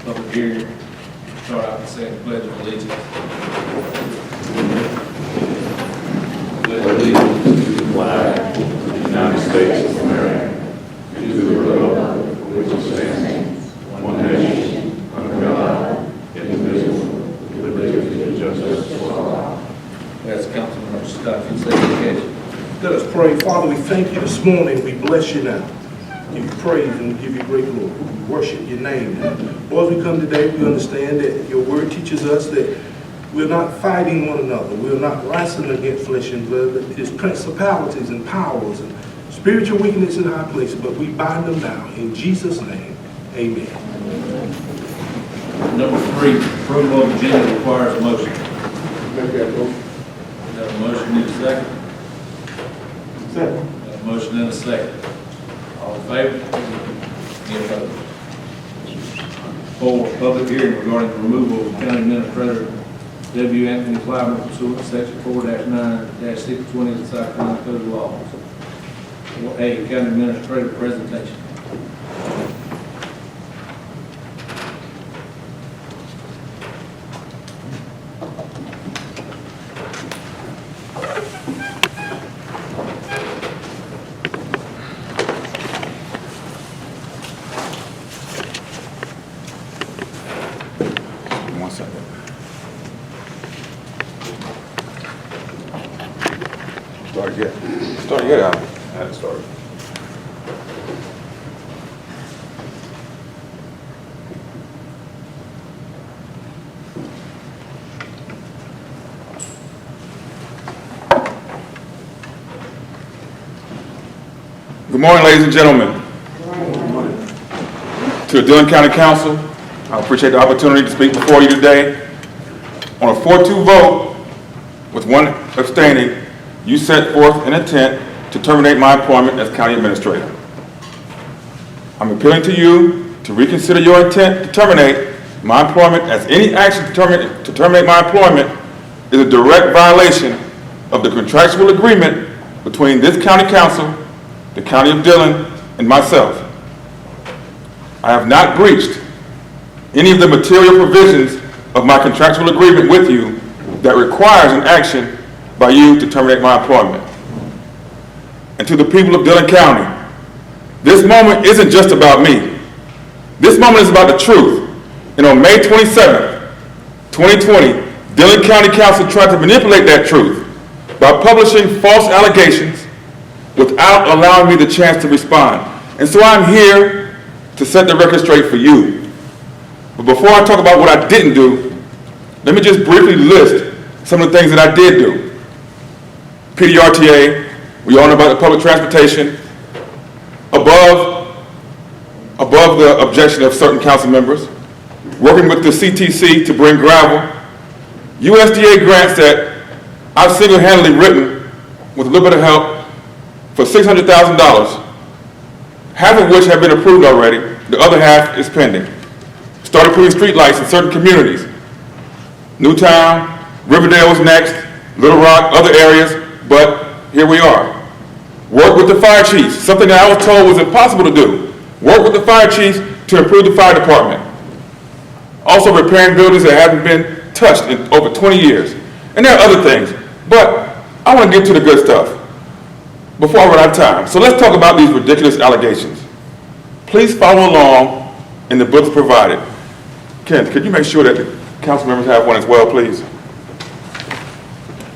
Public hearing. Start out by saying the pledge of allegiance. Pledge of allegiance to the flag of the United States of America, to the republic for which it stands, one nation, under God, indivisible, with liberty and justice for all. That's Councilmember Scott. If you say the occasion. Let us pray. Father, we thank you this morning. We bless you now. Give you praise and we give you great glory. We worship your name. Lord, as we come today, we understand that your word teaches us that we're not fighting one another. We're not wrestling against flesh and blood, but it is principalities and powers and spiritual weakness in high places, but we bind them now. In Jesus' name, amen. Number 3, approval of agenda requires a motion. Make that motion. We have a motion, need a second? Second. We have a motion and a second. All in favor? Any opposed? 4, public hearing regarding the removal of County Administrator W. Anthony Clyburn pursuant to Section 4-9-620 of the South Carolina Code of Laws. 4A, County Administrator presentation. Started yet, I hadn't started. Good morning, ladies and gentlemen. To the Dillon County Council, I appreciate the opportunity to speak before you today. On a 4-2 vote, with one abstaining, you set forth an intent to terminate my employment as county administrator. I'm appealing to you to reconsider your intent to terminate my employment, as any action to terminate my employment is a direct violation of the contractual agreement between this county council, the county of Dillon, and myself. I have not breached any of the material provisions of my contractual agreement with you that requires an action by you to terminate my employment. And to the people of Dillon County, this moment isn't just about me. This moment is about the truth. And on May 27th, 2020, Dillon County Council tried to manipulate that truth by publishing false allegations without allowing me the chance to respond. And so I'm here to set the record straight for you. But before I talk about what I didn't do, let me just briefly list some of the things that I did do. PDRTA, we all know about the public transportation, above the objection of certain council members, working with the CTC to bring gravel, USDA grants that I've single-handedly written with a little bit of help for $600,000, half of which have been approved already, the other half is pending. Started putting street lights in certain communities. Newtown, Riverdale was next, Little Rock, other areas, but here we are. Work with the fire chiefs, something that I was told was impossible to do. Work with the fire chiefs to improve the fire department. Also repairing buildings that haven't been touched in over 20 years. And there are other things, but I want to get to the good stuff before I run out of time. So let's talk about these ridiculous allegations. Please follow along in the books provided. Ken, could you make sure that the council members have one as well, please?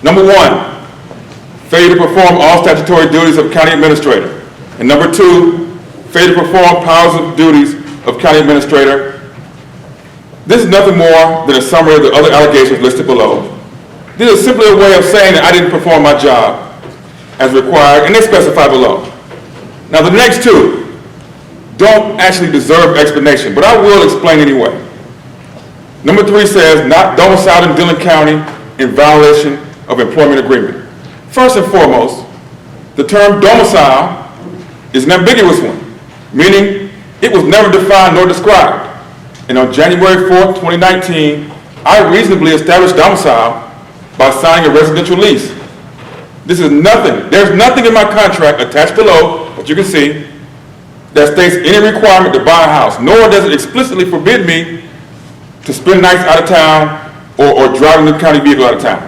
Number 1, failure to perform all statutory duties of county administrator. And number 2, failure to perform powers and duties of county administrator. This is nothing more than a summary of the other allegations listed below. This is simply a way of saying that I didn't perform my job as required, and they specify below. Now the next 2 don't actually deserve explanation, but I will explain anyway. Number 3 says, not domiciled in Dillon County in violation of employment agreement. First and foremost, the term domicile is an ambiguous one, meaning it was never defined nor described. And on January 4th, 2019, I reasonably established domicile by signing a residential lease. This is nothing. There's nothing in my contract attached below, that you can see, that states any requirement to buy a house, nor does it explicitly forbid me to spend nights out of town or driving the county vehicle out of town.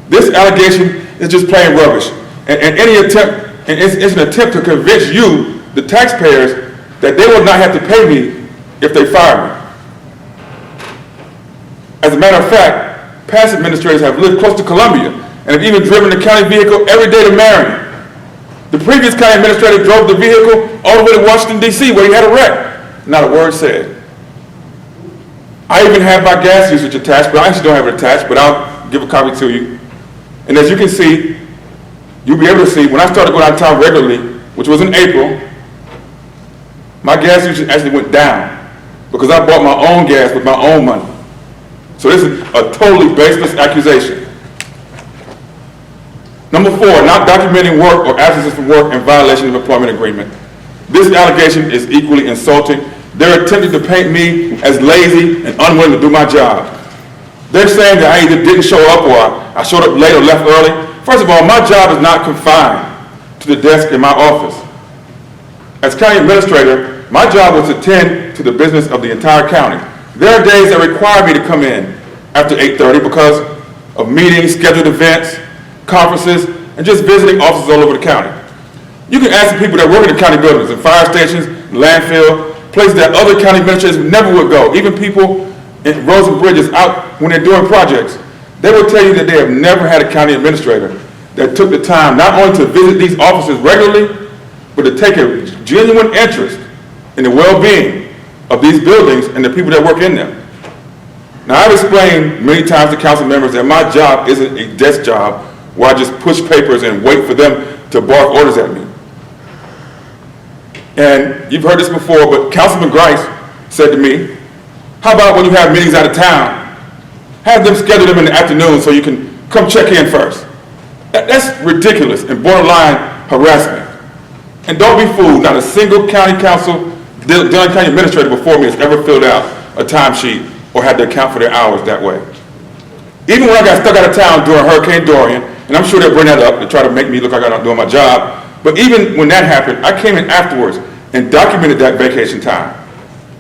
This allegation is just plain rubbish. And any attempt, and it's an attempt to convince you, the taxpayers, that they will not have to pay me if they fire me. As a matter of fact, past administrators have lived close to Columbia and have even driven the county vehicle every day to Marion. The previous county administrator drove the vehicle all the way to Washington, D.C., where he had a wreck. Not a word said. I even have my gas usage attached, but I actually don't have it attached, but I'll give a copy to you. And as you can see, you'll be able to see, when I started going out of town regularly, which was in April, my gas usage actually went down because I bought my own gas with my own money. So this is a totally baseless accusation. Number 4, not documenting work or absences from work in violation of employment agreement. This allegation is equally insulting. They're attempting to paint me as lazy and unwilling to do my job. They're saying that I either didn't show up or I showed up late or left early. First of all, my job is not confined to the desk in my office. As county administrator, my job was to tend to the business of the entire county. There are days that require me to come in after 8:30 because of meetings, scheduled events, conferences, and just visiting offices all over the county. You can ask the people that work in the county buildings, and fire stations, landfill, places that other county administrators never would go. Even people in roads and bridges out when they're doing projects. They will tell you that they have never had a county administrator that took the time not only to visit these offices regularly, but to take a genuine interest in the well-being of these buildings and the people that work in them. Now, I've explained many times to council members that my job isn't a desk job where I just push papers and wait for them to bark orders at me. And you've heard this before, but Councilman Grice said to me, how about when you have meetings out of town, have them schedule them in the afternoon so you can come check in first. That's ridiculous and borderline harassment. And don't be fooled, not a single county council, Dillon County administrator before me has ever filled out a timesheet or had to account for their hours that way. Even when I got stuck out of town during Hurricane Dorian, and I'm sure they'll bring that up to try to make me look like I'm not doing my job, but even when that happened, I came in afterwards and documented that vacation time.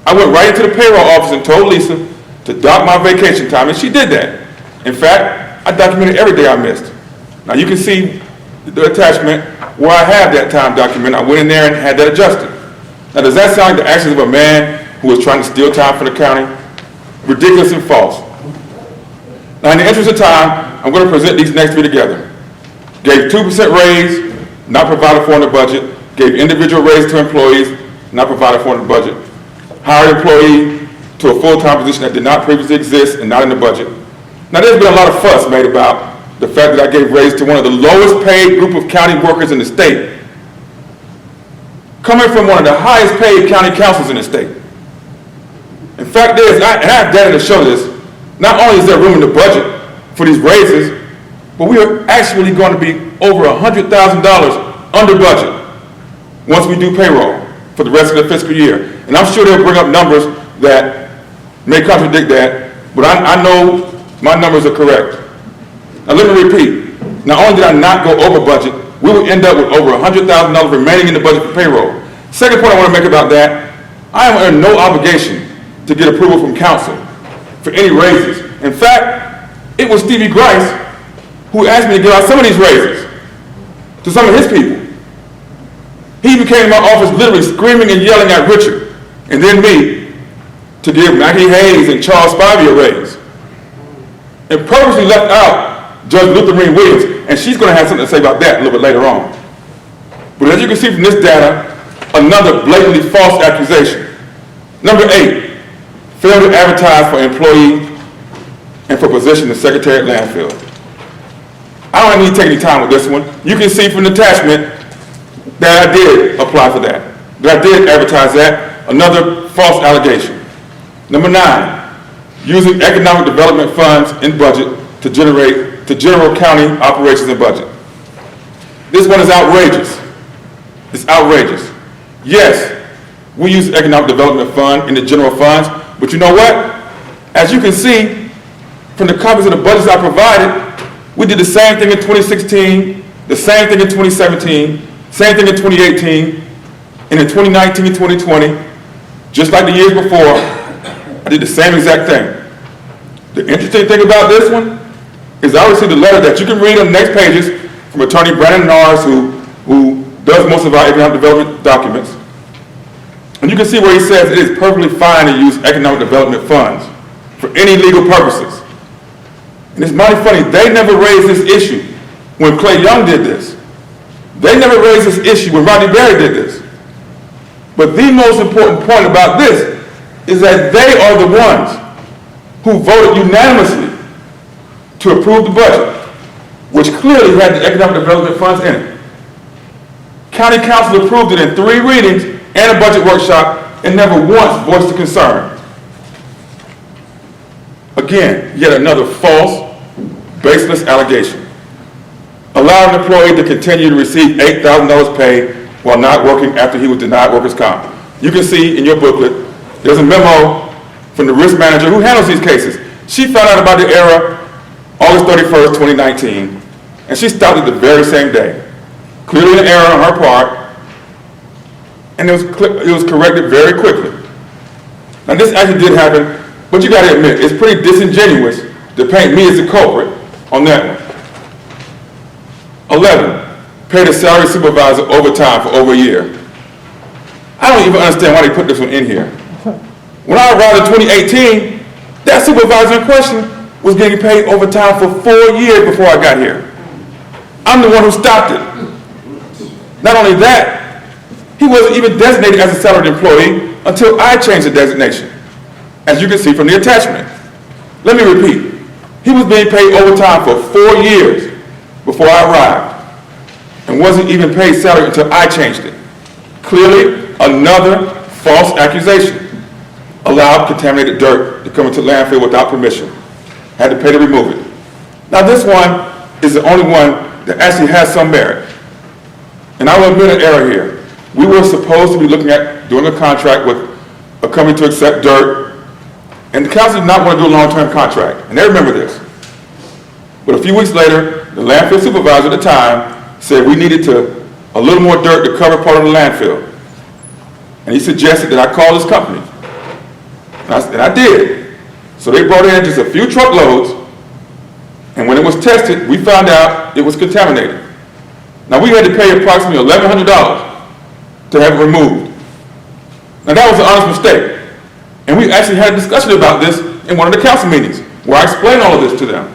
I went right into the payroll office and told Lisa to dock my vacation time, and she did that. In fact, I documented every day I missed. Now you can see the attachment where I have that time documented. I went in there and had that adjusted. Now does that sound like the actions of a man who was trying to steal time from the county? Ridiculous and false. Now in the interest of time, I'm going to present these next 3 together. Gave 2% raise, not provided for in the budget. Gave individual raise to employees, not provided for in the budget. Hired employee to a full-time position that did not previously exist and not in the budget. Now there's been a lot of fuss made about the fact that I gave raise to one of the lowest paid group of county workers in the state, coming from one of the highest paid county councils in the state. In fact is, and I have data to show this, not only is there room in the budget for these raises, but we are actually going to be over $100,000 under budget once we do payroll for the rest of the fiscal year. And I'm sure they'll bring up numbers that may contradict that, but I know my numbers are correct. Now let me repeat, not only did I not go over budget, we will end up with over $100,000 remaining in the budget for payroll. Second point I want to make about that, I am under no obligation to get approval from council for any raises. In fact, it was Stevie Grice who asked me to give out some of these raises to some of his people. He even came to my office literally screaming and yelling at Richard and then me to give Mackie Hayes and Charles Spivey a raise. And purposely left out Judge Luther Marie Williams, and she's going to have something to say about that a little bit later on. But as you can see from this data, another blatantly false accusation. Number 8, failed to advertise for employee and for position in Secretariat landfill. I don't need to take any time with this one. You can see from the attachment that I did apply for that I did advertise that. Another false allegation. Number 9, using economic development funds in budget to general county operations and budget. This one is outrageous. It's outrageous. Yes, we use the economic development fund in the general funds, but you know what? As you can see from the copies of the budgets I provided, we did the same thing in 2016, the same thing in 2017, same thing in 2018, and in 2019 and 2020, just like the years before, I did the same exact thing. The interesting thing about this one is I received a letter that you can read on the next pages from Attorney Brandon Nars, who does most of our economic development documents. And you can see where he says it is perfectly fine to use economic development funds for any legal purposes. And it's mighty funny, they never raised this issue when Clay Young did this. They never raised this issue when Rodney Berry did this. But the most important point about this is that they are the ones who voted unanimously to approve the budget, which clearly had the economic development funds in it. County Council approved it in 3 readings and a budget workshop and never once voiced a concern. Again, yet another false, baseless allegation. Allow an employee to continue to receive $8,000 pay while not working after he was denied workers' comp. You can see in your booklet, there's a memo from the risk manager who handles these cases. She found out about the error August 31st, 2019, and she stopped it the very same day. Clearly an error on her part, and it was corrected very quickly. Now this actually did happen, but you gotta admit, it's pretty disingenuous to paint me as the culprit on that one. 11, paid a salary supervisor overtime for over a year. I don't even understand why they put this one in here. When I arrived in 2018, that supervisor in question was getting paid overtime for 4 years before I got here. I'm the one who stopped it. Not only that, he wasn't even designated as a salaried employee until I changed the designation, as you can see from the attachment. Let me repeat. He was being paid overtime for 4 years before I arrived and wasn't even paid salary until I changed it. Clearly, another false accusation. Allowed contaminated dirt to come into landfill without permission. Had to pay to remove it. Now this one is the only one that actually has some merit. And I will admit an error here. We were supposed to be looking at doing a contract with a company to accept dirt, and the council did not want to do a long-term contract, and they remember this. But a few weeks later, the landfill supervisor at the time said we needed a little more dirt to cover part of the landfill. And he suggested that I call this company. And I did. So they brought in just a few truckloads, and when it was tested, we found out it was contaminated. Now we had to pay approximately $1,100 to have it removed. Now that was an honest mistake. And we actually had a discussion about this in one of the council meetings, where I explained all of this to them.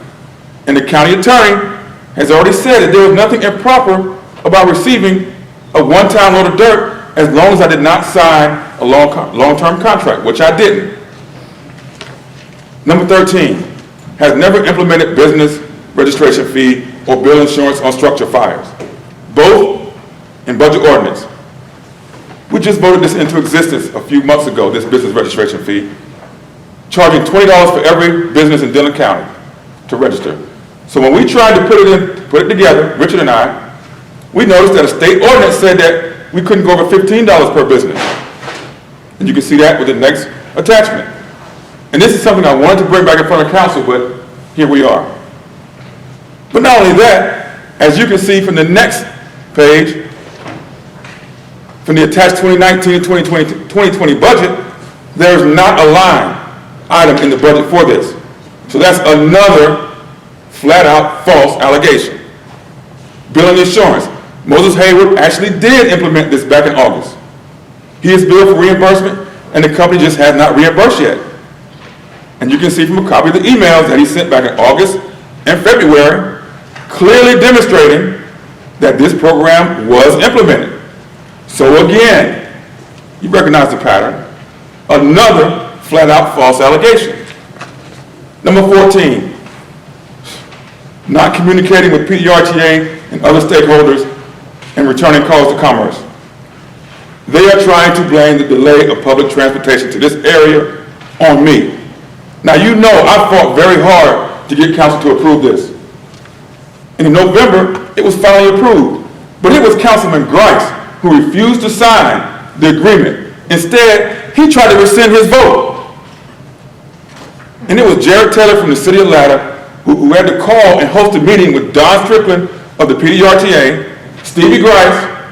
And the county attorney has already said that there was nothing improper about receiving a one-time load of dirt as long as I did not sign a long-term contract, which I didn't. Number 13, has never implemented business registration fee or bill insurance on structure fires, both in budget ordinance. We just voted this into existence a few months ago, this business registration fee, charging $20 for every business in Dillon County to register. So when we tried to put it together, Richard and I, we noticed that a state ordinance said that we couldn't go over $15 per business. And you can see that with the next attachment. And this is something I wanted to bring back in front of council, but here we are. But not only that, as you can see from the next page, from the attached 2019 and 2020 budget, there is not a line item in the budget for this. So that's another flat-out false allegation. Billing insurance. Moses Hayward actually did implement this back in August. He is billed for reimbursement, and the company just has not reimbursed yet. And you can see from a copy of the emails that he sent back in August and February, clearly demonstrating that this program was implemented. So again, you recognize the pattern. Another flat-out false allegation. Number 14, not communicating with PDRTA and other stakeholders and returning calls to Commerce. They are trying to blame the delay of public transportation to this area on me. Now you know I fought very hard to get council to approve this. And in November, it was finally approved. But it was Councilman Grice who refused to sign the agreement. Instead, he tried to rescind his vote. And it was Jared Taylor from the city of Latta who had to call and host a meeting with Don Strickland of the PDRTA, Stevie Grice,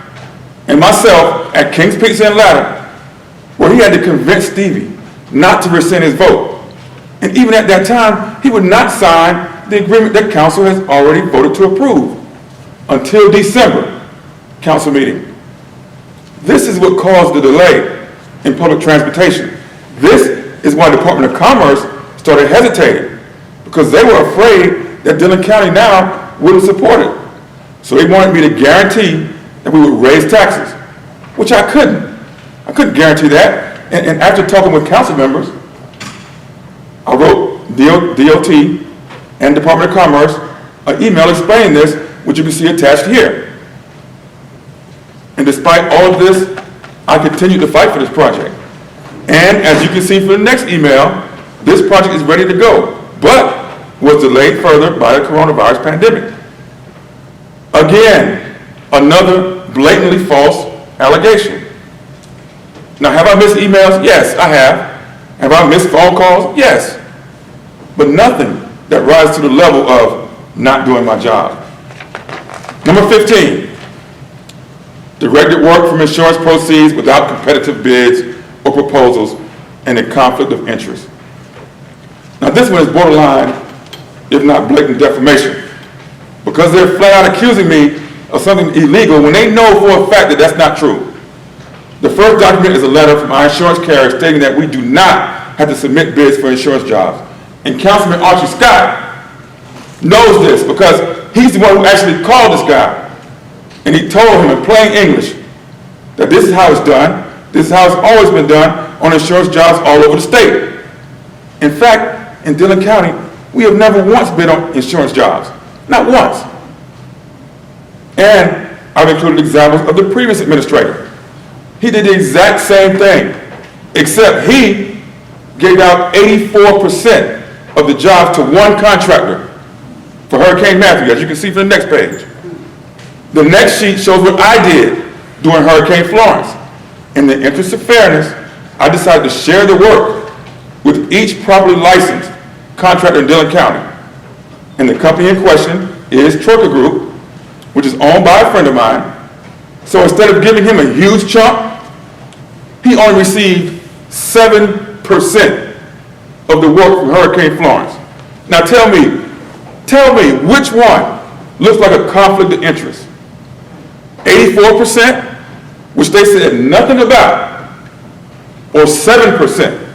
and myself at King's Pizza in Latta, where he had to convince Stevie not to rescind his vote. And even at that time, he would not sign the agreement that council has already voted to approve until December council meeting. This is what caused the delay in public transportation. This is why the Department of Commerce started hesitating, because they were afraid that Dillon County now wouldn't support it. So they wanted me to guarantee that we would raise taxes, which I couldn't. I couldn't guarantee that. And after talking with council members, I wrote DOT and Department of Commerce an email explaining this, which you can see attached here. And despite all of this, I continued to fight for this project. And as you can see from the next email, this project is ready to go, but was delayed further by the coronavirus pandemic. Again, another blatantly false allegation. Now, have I missed emails? Yes, I have. Have I missed phone calls? Yes. But nothing that rises to the level of not doing my job. Number 15, directed work from insurance proceeds without competitive bids or proposals and a conflict of interest. Now, this one is borderline, if not blatant defamation, because they're flat out accusing me of something illegal when they know for a fact that that's not true. The first document is a letter from our insurance carrier stating that we do not have to submit bids for insurance jobs. And Councilman Archie Scott knows this because he's the one who actually called this guy. And he told him in plain English that this is how it's done, this is how it's always been done on insurance jobs all over the state. In fact, in Dillon County, we have never once bid on insurance jobs. Not once. And I've included examples of the previous administrator. He did the exact same thing, except he gave out 84% of the jobs to one contractor for Hurricane Matthew, as you can see from the next page. The next sheet shows what I did during Hurricane Florence. In the interest of fairness, I decided to share the work with each properly licensed contractor in Dillon County. And the company in question is Troika Group, which is owned by a friend of mine. So instead of giving him a huge chunk, he only received 7% of the work from Hurricane Florence. Now tell me which one looks like a conflict of interest? 84%, which they said nothing about, or 7%?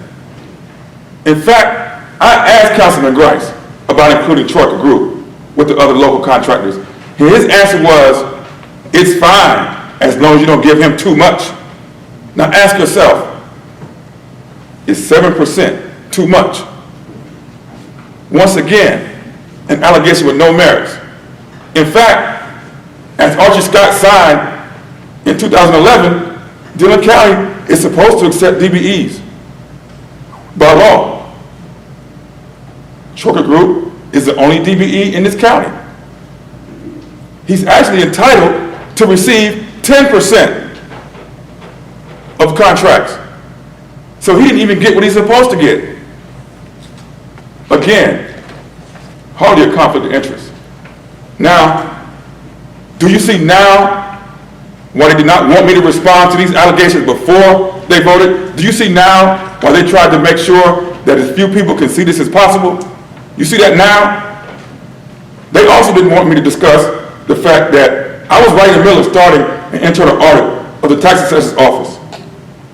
In fact, I asked Councilman Grice about including Troika Group with the other local contractors. His answer was, it's fine as long as you don't give him too much. Now ask yourself, is 7% too much? Once again, an allegation with no merits. In fact, as Archie Scott signed in 2011, Dillon County is supposed to accept DBEs by law. Troika Group is the only DBE in this county. He's actually entitled to receive 10% of contracts. So he didn't even get what he's supposed to get. Again, hardly a conflict of interest. Now, do you see now why they did not want me to respond to these allegations before they voted? Do you see now why they tried to make sure that as few people can see this as possible? You see that now? They also didn't want me to discuss the fact that I was right in the middle of starting an internal audit of the tax assessor's office,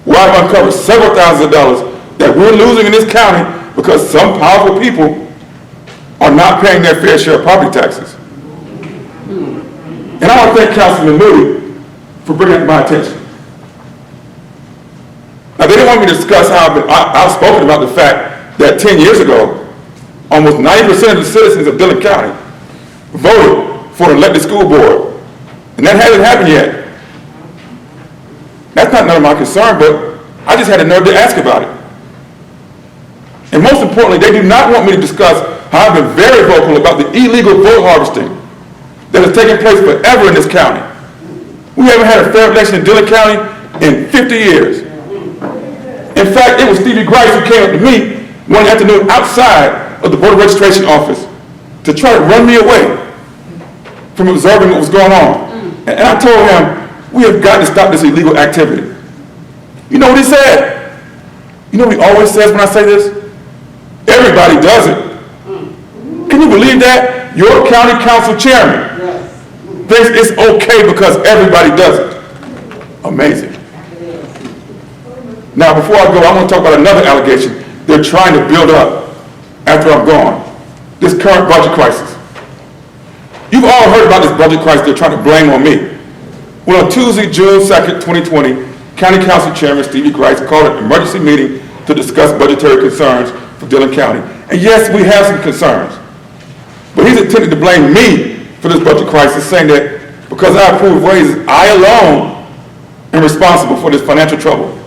where I've uncovered several thousands of dollars that we're losing in this county because some powerful people are not paying their fair share of property taxes. And I want to thank Councilman Moody for bringing it to my attention. Now, they didn't want me to discuss how I've been outspoken about the fact that 10 years ago, almost 90% of the citizens of Dillon County voted for an elected school board. And that hasn't happened yet. That's not none of my concern, but I just had the nerve to ask about it. And most importantly, they do not want me to discuss how I've been very vocal about the illegal vote harvesting that has taken place forever in this county. We haven't had a fair election in Dillon County in 50 years. In fact, it was Stevie Grice who came up to me one afternoon outside of the voter registration office to try to run me away from observing what was going on. And I told him, we have got to stop this illegal activity. You know what he said? You know what he always says when I say this? Everybody does it. Can you believe that? Your county council chairman thinks it's okay because everybody does it. Amazing. Now, before I go, I want to talk about another allegation they're trying to build up after I'm gone. This current budget crisis. You've all heard about this budget crisis they're trying to blame on me. Well, on Tuesday, June 2nd, 2020, County Council Chairman Stevie Grice called an emergency meeting to discuss budgetary concerns for Dillon County. And yes, we have some concerns. But he's attempting to blame me for this budget crisis, saying that because I approved raises, I alone am responsible for this financial trouble.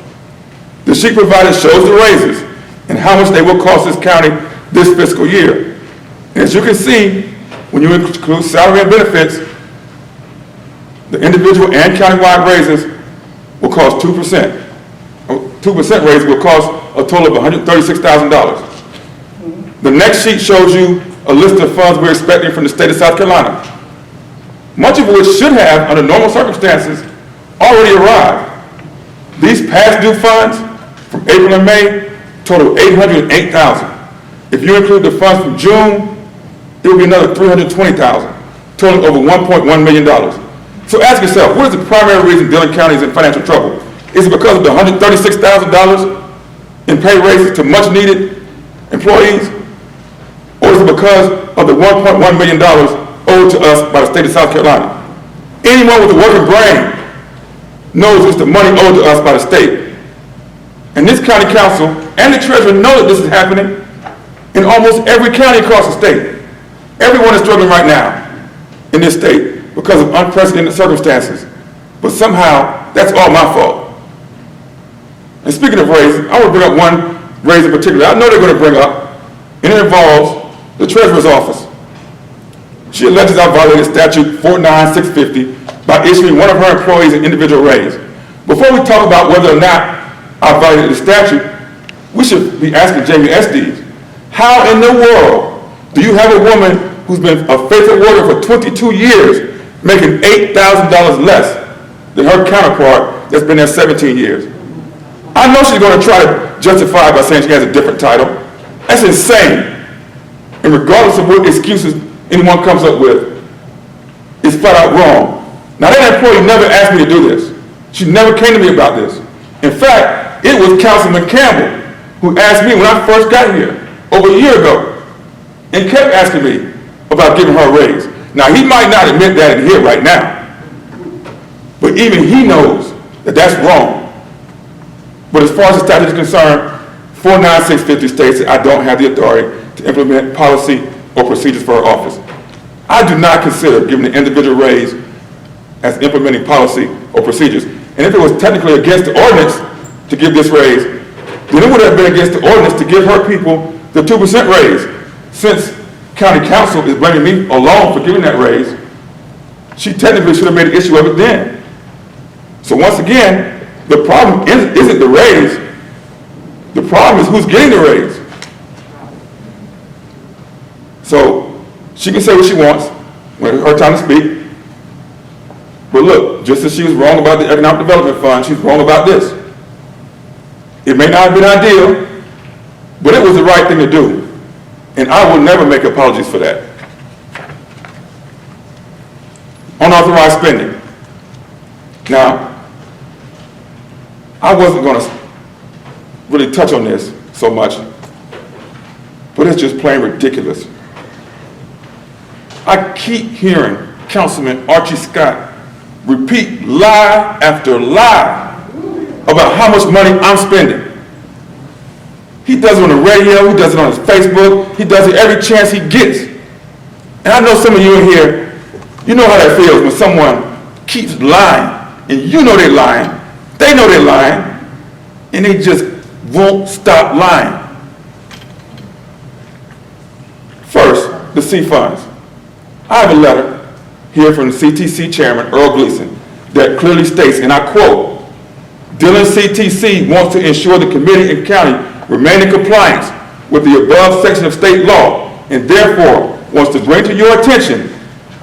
The sheet provided shows the raises and how much they will cost this county this fiscal year. And as you can see, when you include salary and benefits, the individual and countywide raises will cost 2%. 2% raise will cost a total of $136,000. The next sheet shows you a list of funds we're expecting from the state of South Carolina, much of which should have, under normal circumstances, already arrived. These past due funds from April and May total $808,000. If you include the funds from June, it will be another $320,000, totaling over $1.1 million. So ask yourself, what is the primary reason Dillon County is in financial trouble? Is it because of the $136,000 in pay raises to much needed employees? Or is it because of the $1.1 million owed to us by the state of South Carolina? Anyone with a working brain knows it's the money owed to us by the state. And this county council and the treasurer know that this is happening in almost every county across the state. Everyone is struggling right now in this state because of unprecedented circumstances. But somehow, that's all my fault. And speaking of raises, I want to bring up one raise in particular. I know they're going to bring up, and it involves the treasurer's office. She alleges I violated statute 49650 by issuing one of her employees an individual raise. Before we talk about whether or not I violated the statute, we should be asking Jamie Estes, how in the world do you have a woman who's been a faithful worker for 22 years making $8,000 less than her counterpart that's been there 17 years? I know she's going to try to justify it by saying she has a different title. That's insane. And regardless of what excuses anyone comes up with, it's flat out wrong. Now, that employee never asked me to do this. She never came to me about this. In fact, it was Councilman Campbell who asked me when I first got here over a year ago and kept asking me about giving her a raise. Now, he might not admit that in here right now, but even he knows that that's wrong. But as far as the statute is concerned, 49650 states that I don't have the authority to implement policy or procedures for her office. I do not consider giving an individual raise as implementing policy or procedures. And if it was technically against the ordinance to give this raise, then it would have been against the ordinance to give her people the 2% raise. Since county council is blaming me alone for giving that raise, she technically should have made an issue of it then. So once again, the problem isn't the raise. The problem is who's getting the raise. So she can say what she wants when it's her time to speak. But look, just as she was wrong about the Economic Development Fund, she's wrong about this. It may not have been ideal, but it was the right thing to do. And I will never make apologies for that. Unauthorized spending. Now, I wasn't going to really touch on this so much, but it's just plain ridiculous. I keep hearing Councilman Archie Scott repeat lie after lie about how much money I'm spending. He does it on the radio, he does it on his Facebook, he does it every chance he gets. And I know some of you in here, you know how that feels when someone keeps lying, and you know they're lying, they know they're lying, and they just won't stop lying. First, the C funds. I have a letter here from the CTC chairman, Earl Gleason, that clearly states, and I quote, Dillon CTC wants to ensure the committee and county remain in compliance with the above section of state law, and therefore wants to bring to your attention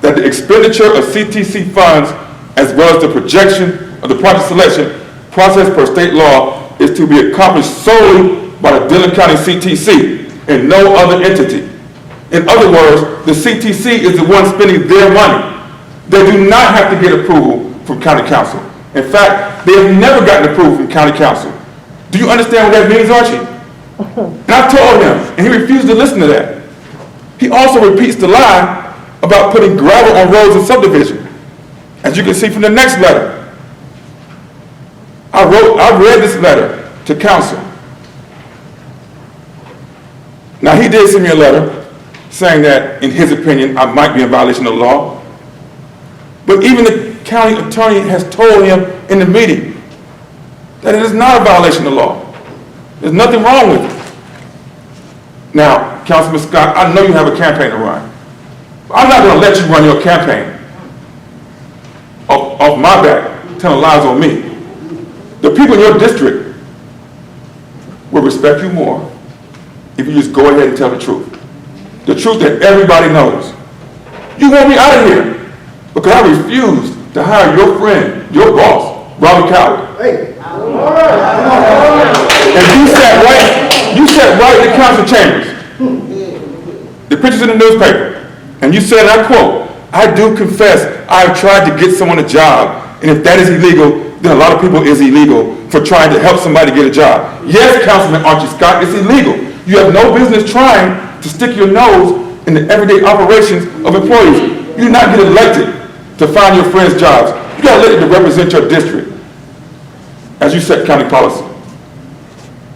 that the expenditure of CTC funds, as well as the projection of the project selection process per state law, is to be accomplished solely by the Dillon County CTC and no other entity. In other words, the CTC is the one spending their money. They do not have to get approval from county council. In fact, they have never gotten approval from county council. Do you understand what that means, Archie? And I told him, and he refused to listen to that. He also repeats the lie about putting gravel on roads in subdivision. As you can see from the next letter. I read this letter to council. Now, he did send me a letter saying that, in his opinion, I might be in violation of the law. But even the county attorney has told him in the meeting that it is not a violation of the law. There's nothing wrong with it. Now, Councilman Scott, I know you have a campaign to run. I'm not going to let you run your campaign off my back, telling lies on me. The people in your district will respect you more if you just go ahead and tell the truth. The truth that everybody knows. You want me out of here because I refuse to hire your friend, your boss, Robert Coward. Hey. And you sat right in the council chambers. The pictures in the newspaper. And you said, and I quote, "I do confess I have tried to get someone a job, and if that is illegal, then a lot of people is illegal for trying to help somebody get a job." Yes, Councilman Archie Scott, it's illegal. You have no business trying to stick your nose in the everyday operations of employees. You do not get elected to find your friends jobs. You got elected to represent your district as you set county policy.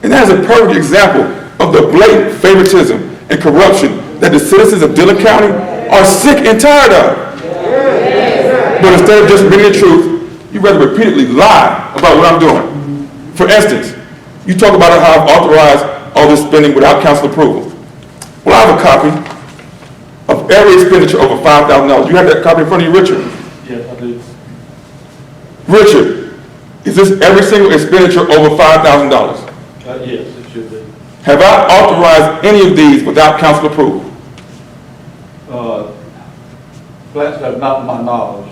And that is a perfect example of the blatant favoritism and corruption that the citizens of Dillon County are sick and tired of. But instead of just bringing the truth, you rather repeatedly lie about what I'm doing. For instance, you talk about how I've authorized all this spending without council approval. Well, I have a copy of every expenditure over $5,000. You have that copy in front of you, Richard? Yes, I do. Richard, is this every single expenditure over $5,000? Yes, it should be. Have I authorized any of these without council approval? That's not my knowledge.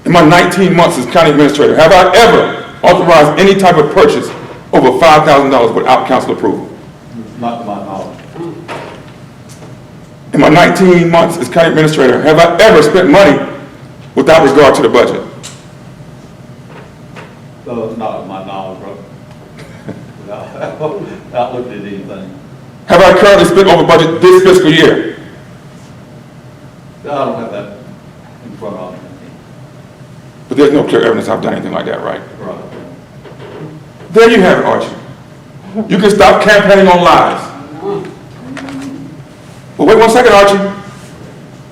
In my 19 months as county administrator, have I ever authorized any type of purchase over $5,000 without council approval? Not to my knowledge. In my 19 months as county administrator, have I ever spent money without regard to the budget? Not to my knowledge, brother. Not looked at anything. Have I currently spent over budget this fiscal year? I don't have that in front of me. But there's no clear evidence I've done anything like that, right? Right. There you have it, Archie. You can stop campaigning on lies. But wait 1 second, Archie.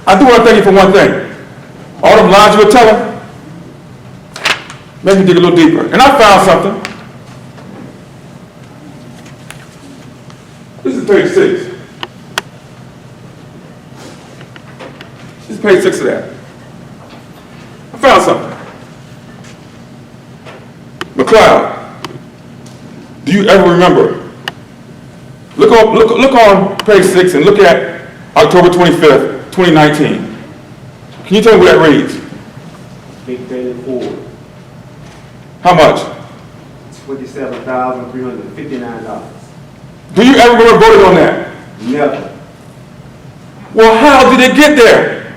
I do want to thank you for one thing. All them lies you were telling made me dig a little deeper. And I found something. This is page 6. This is page 6 of that. I found something. McLeod, do you ever remember? Look on page 6 and look at October 25th, 2019. Can you tell me what that reads? Big Daddy Ford, How much? $27,359. Do you ever remember voting on that? Never. Well, how did it get there?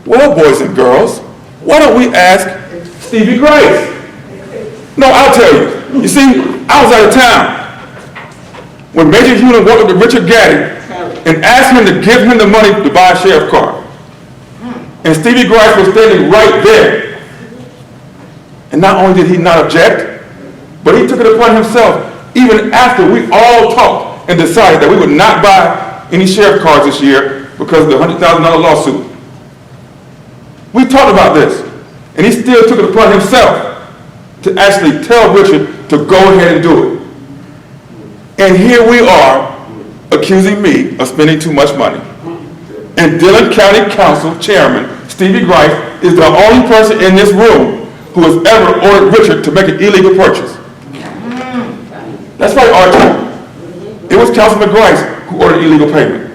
Well, boys and girls, why don't we ask Stevie Grace? No, I'll tell you. You see, I was out of town when Major Hewlin walked up to Richard Gaddy and asked him to give him the money to buy a sheriff's car. And Stevie Grace was standing right there. And not only did he not object, but he took it upon himself, even after we all talked and decided that we would not buy any sheriff cars this year because of the $100,000 lawsuit. We talked about this, and he still took it upon himself to actually tell Richard to go ahead and do it. And here we are accusing me of spending too much money. And Dillon County Council Chairman Stevie Grice is the only person in this room who has ever ordered Richard to make an illegal purchase. That's right, Archie. It was Councilman Grice who ordered illegal payment.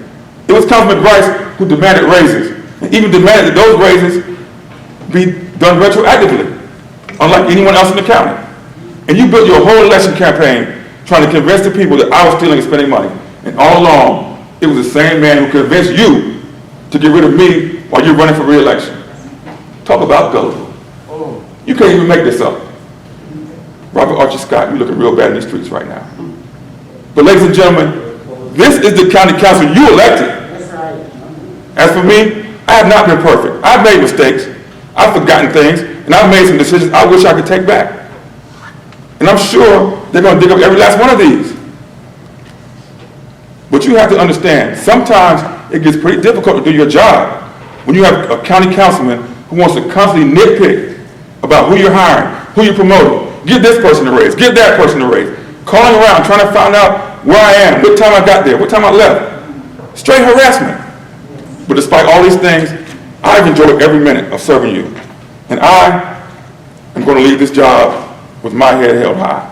It was Councilman Grice who demanded raises, and even demanded that those raises be done retroactively, unlike anyone else in the county. And And you built your whole election campaign trying to convince the people that I was stealing and spending money. And all along, it was the same man who convinced you to get rid of me while you're running for re-election. Talk about gullible. You can't even make this up. Robert Archie Scott, you're looking real bad in the streets right now. But ladies and gentlemen, this is the county council you elected. As for me, I have not been perfect. I've made mistakes. I've forgotten things, and I've made some decisions I wish I could take back. And I'm sure they're going to dig up every last one of these. But you have to understand, sometimes it gets pretty difficult to do your job when you have a county councilman who wants to constantly nitpick about who you're hiring, who you're promoting. Give this person a raise, give that person a raise. Calling around, trying to find out where I am, what time I got there, what time I left. Straight harassment. But despite all these things, I've enjoyed every minute of serving you. And I am going to leave this job with my head held high.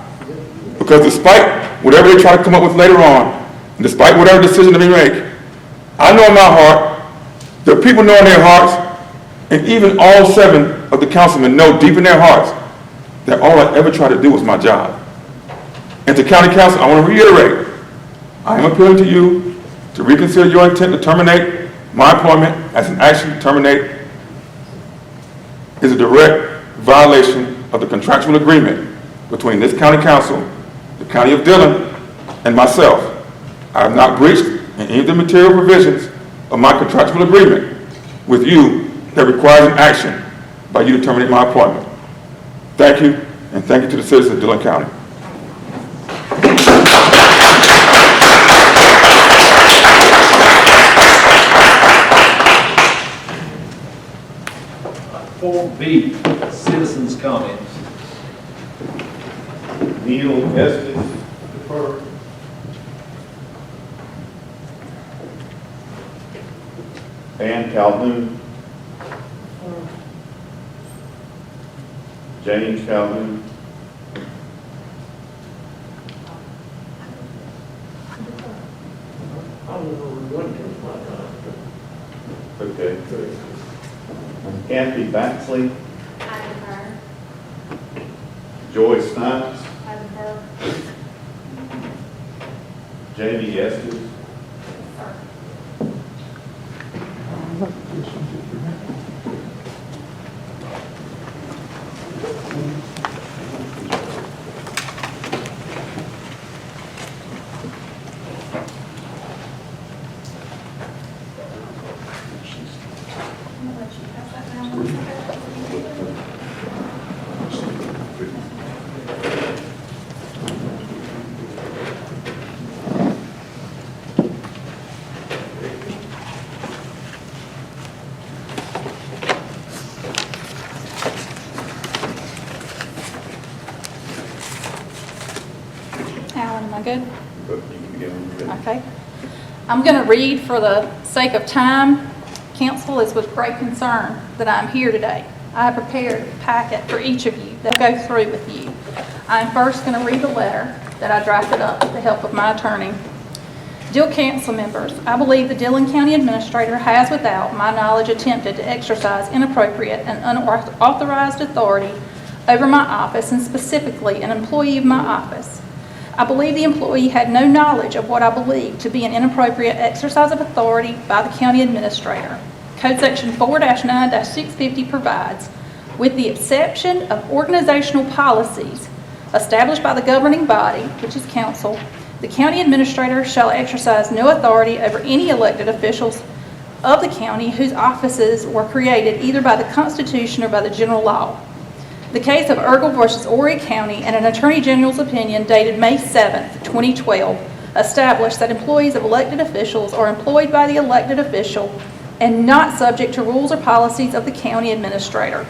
Because despite whatever they try to come up with later on, and despite whatever decision they make, I know in my heart, there are people know in their hearts, and even all 7 of the councilmen know deep in their hearts that all I ever tried to do was my job. And to county council, I want to reiterate, I am appealing to you to reconsider your intent to terminate my employment as an action to terminate is a direct violation of the contractual agreement between this county council, the county of Dillon, and myself. I have not breached any of the material provisions of my contractual agreement with you that requires an action by you to terminate my appointment. Thank you, and thank you to the citizens of Dillon County. Form B, citizens' comments. Neil Estes. Defer. Ann Calhoun. James Calhoun. Okay. Kathy Baxley. I defer. Joy Snipes. I defer. Jamie Estes. Alan, am I good? Okay. I'm going to read for the sake of time. Council, is with great concern that I'm here today. I have prepared a packet for each of you that I'll go through with you. I'm first going to read the letter that I drafted up with the help of my attorney. Dear council members, I believe the Dillon County Administrator has, without my knowledge, attempted to exercise inappropriate and unauthorized authority over my office, and specifically an employee of my office. I believe the employee had no knowledge of what I believe to be an inappropriate exercise of authority by the county administrator. Code section 4-9-650 provides, with the exception of organizational policies established by the governing body, which is council, the county administrator shall exercise no authority over any elected officials of the county whose offices were created either by the Constitution or by the general law. The case of Ergel versus Horry County and an Attorney General's opinion dated May 7, 2012, established that employees of elected officials are employed by the elected official and not subject to rules or policies of the county administrator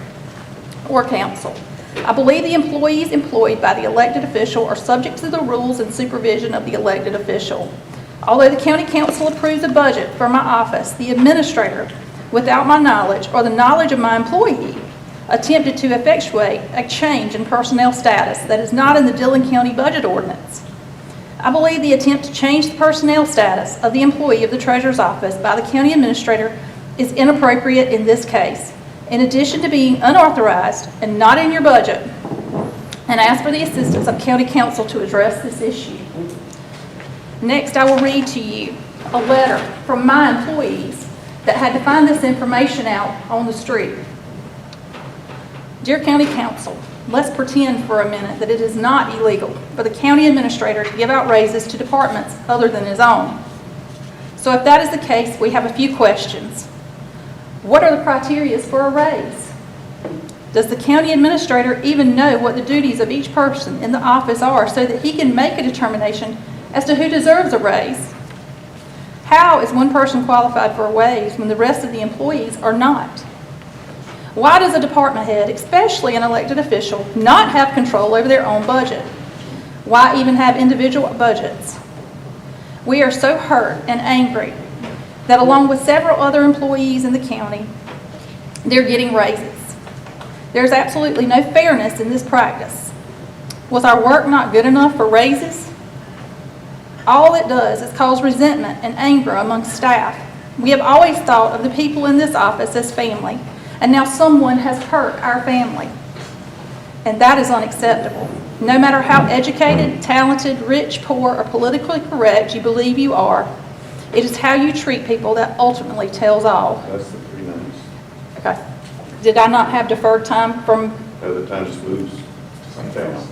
or council. I believe the employees employed by the elected official are subject to the rules and supervision of the elected official. Although the county council approves a budget for my office, the administrator, without my knowledge or the knowledge of my employee, attempted to effectuate a change in personnel status that is not in the Dillon County budget ordinance. I believe the attempt to change the personnel status of the employee of the treasurer's office by the county administrator is inappropriate in this case. In addition to being unauthorized and not in your budget, and ask for the assistance of County Council to address this issue. Next, I will read to you a letter from my employees that had to find this information out on the street. Dear County Council, let's pretend for a minute that it is not illegal for the county administrator to give out raises to departments other than his own. So if that is the case, we have a few questions. What are the criteria for a raise? Does the county administrator even know what the duties of each person in the office are so that he can make a determination as to who deserves a raise? How is one person qualified for a raise when the rest of the employees are not? Why does a department head, especially an elected official, not have control over their own budget? Why even have individual budgets? We are so hurt and angry that along with several other employees in the county, they're getting raises. There's absolutely no fairness in this practice. Was our work not good enough for raises? All it does is cause resentment and anger among staff. We have always thought of the people in this office as family, and now someone has hurt our family. And that is unacceptable. No matter how educated, talented, rich, poor, or politically correct you believe you are, it is how you treat people that ultimately tells all. That's the 3 names. Okay. Did I not have deferred time from? The time just moves sometimes.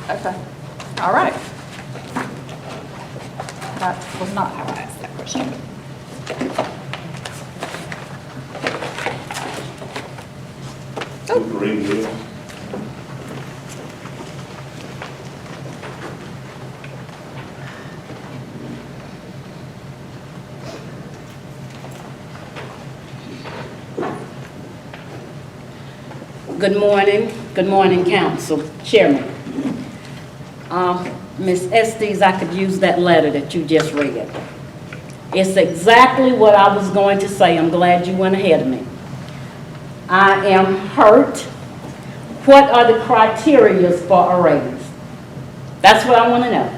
Okay. All right. That was not how I asked that question. Ring Dillon. Good morning, Council Chairman. Ms. Estes, I could use that letter that you just read. It's exactly what I was going to say. I'm glad you went ahead of me. I am hurt. What are the criteria for a raise? That's what I want to know.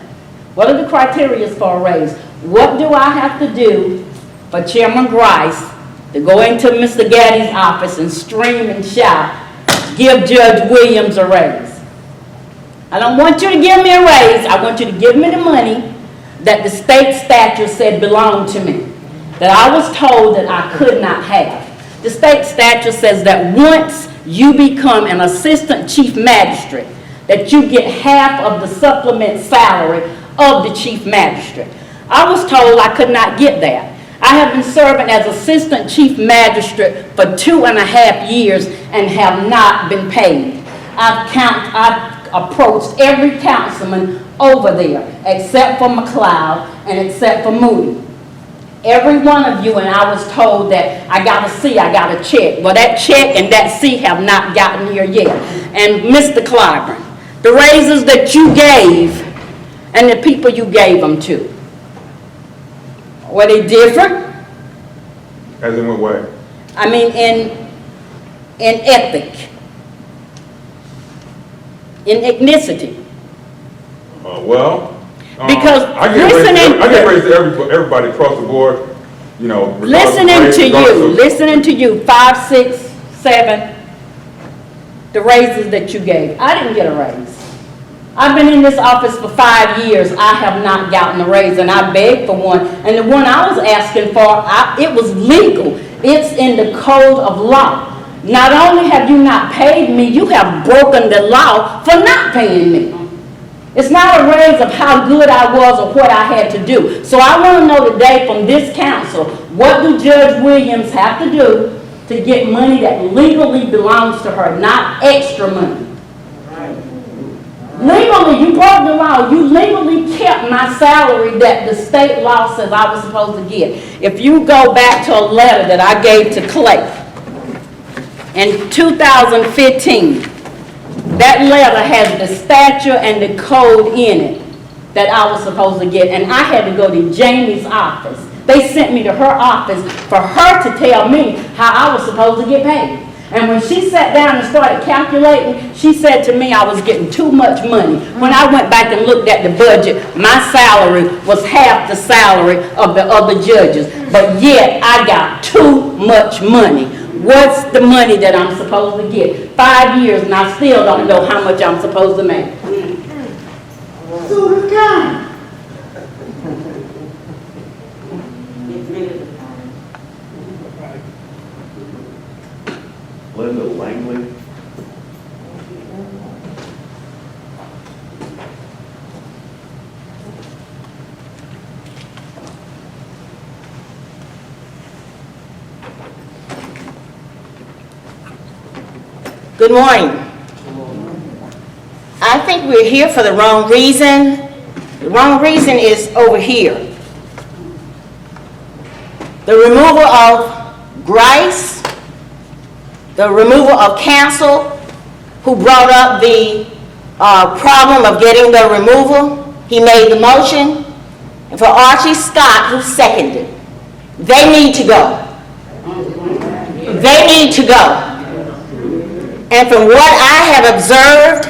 What are the criteria for a raise? What do I have to do for Chairman Grice to go into Mr. Gaddy's office and scream and shout, give Judge Williams a raise? I don't want you to give me a raise. I want you to give me the money that the state statute said belonged to me, that I was told that I could not have. The state statute says that once you become an assistant chief magistrate, that you get half of the supplement salary of the chief magistrate. I was told I could not get that. I have been serving as assistant chief magistrate for 2.5 years and have not been paid. I've approached every councilman over there except for McLeod and except for Moody. Every one of you, and I was told that I got a check. Well, that check and that C have not gotten here yet. And Mr. Clyburn, the raises that you gave and the people you gave them to, were they different? As in what way? I mean, in ethic, in ethnicity. Because I get raised to everybody across the board, you know. Listening to you, 5, 6, 7, the raises that you gave. I didn't get a raise. I've been in this office for 5 years. I have not gotten a raise, and I begged for one. And the one I was asking for, it was legal. It's in the code of law. Not only have you not paid me, you have broken the law for not paying me. It's not a raise of how good I was or what I had to do. So I want to know today from this council, what do Judge Williams have to do to get money that legally belongs to her, not extra money? Legally, you broke the law. You legally kept my salary that the state law says I was supposed to get. If you go back to a letter that I gave to Clay in 2015, that letter has the statute and the code in it that I was supposed to get, and I had to go to Jamie's office. They sent me to her office for her to tell me how I was supposed to get paid. And when she sat down and started calculating, she said to me I was getting too much money. When I went back and looked at the budget, my salary was half the salary of the other judges. But yet I got too much money. What's the money that I'm supposed to get? 5 years and I still don't know how much I'm supposed to make. So it's time. Linda Langley. Good morning. I think we're here for the wrong reason. The wrong reason is over here. The removal of Grice, the removal of council, who brought up the problem of getting the removal. He made the motion. And for Archie Scott, who seconded. They need to go. They need to go. And from what I have observed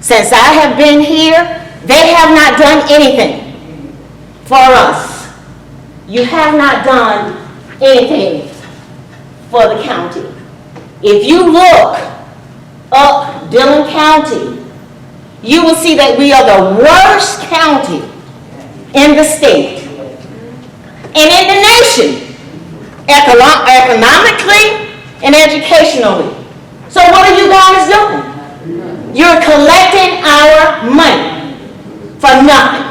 since I have been here, they have not done anything for us. You have not done anything for the county. If you look up Dillon County, you will see that we are the worst county in the state and in the nation, economically and educationally. So what are you guys doing? You're collecting our money for nothing.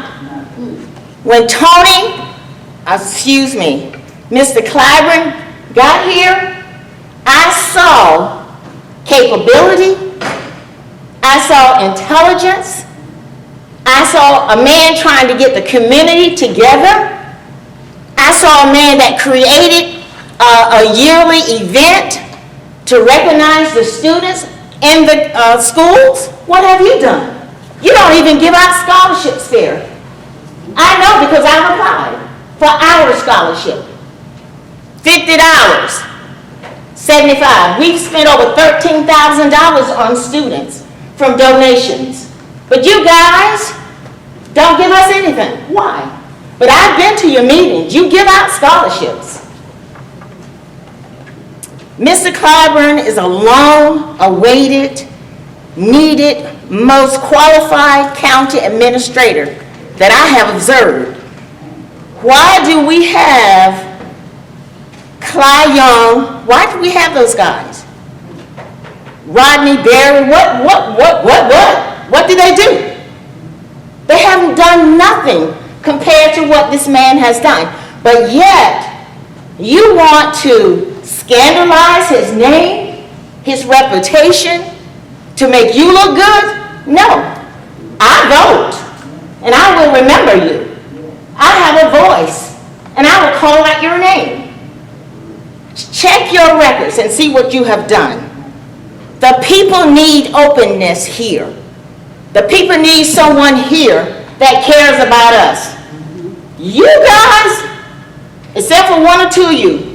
When Mr. Clyburn got here, I saw capability, I saw intelligence, I saw a man trying to get the community together. I saw a man that created a yearly event to recognize the students in the schools. What have you done? You don't even give out scholarships there. I know because I've applied for our scholarship. $50, $75. We've spent over $13,000 on students from donations. But you guys don't give us anything. Why? But I've been to your meetings. You give out scholarships. Mr. Clyburn is a long-awaited, needed, most qualified county administrator that I have observed. Why do we have Cly Young? Why do we have those guys? Rodney Berry, what did they do? They haven't done nothing compared to what this man has done. But yet, you want to scandalize his name, his reputation, to make you look good? No. I vote, and I will remember you. I have a voice, and I will call out your name. Check your records and see what you have done. The people need openness here. The people need someone here that cares about us. You guys, except for one or two of you,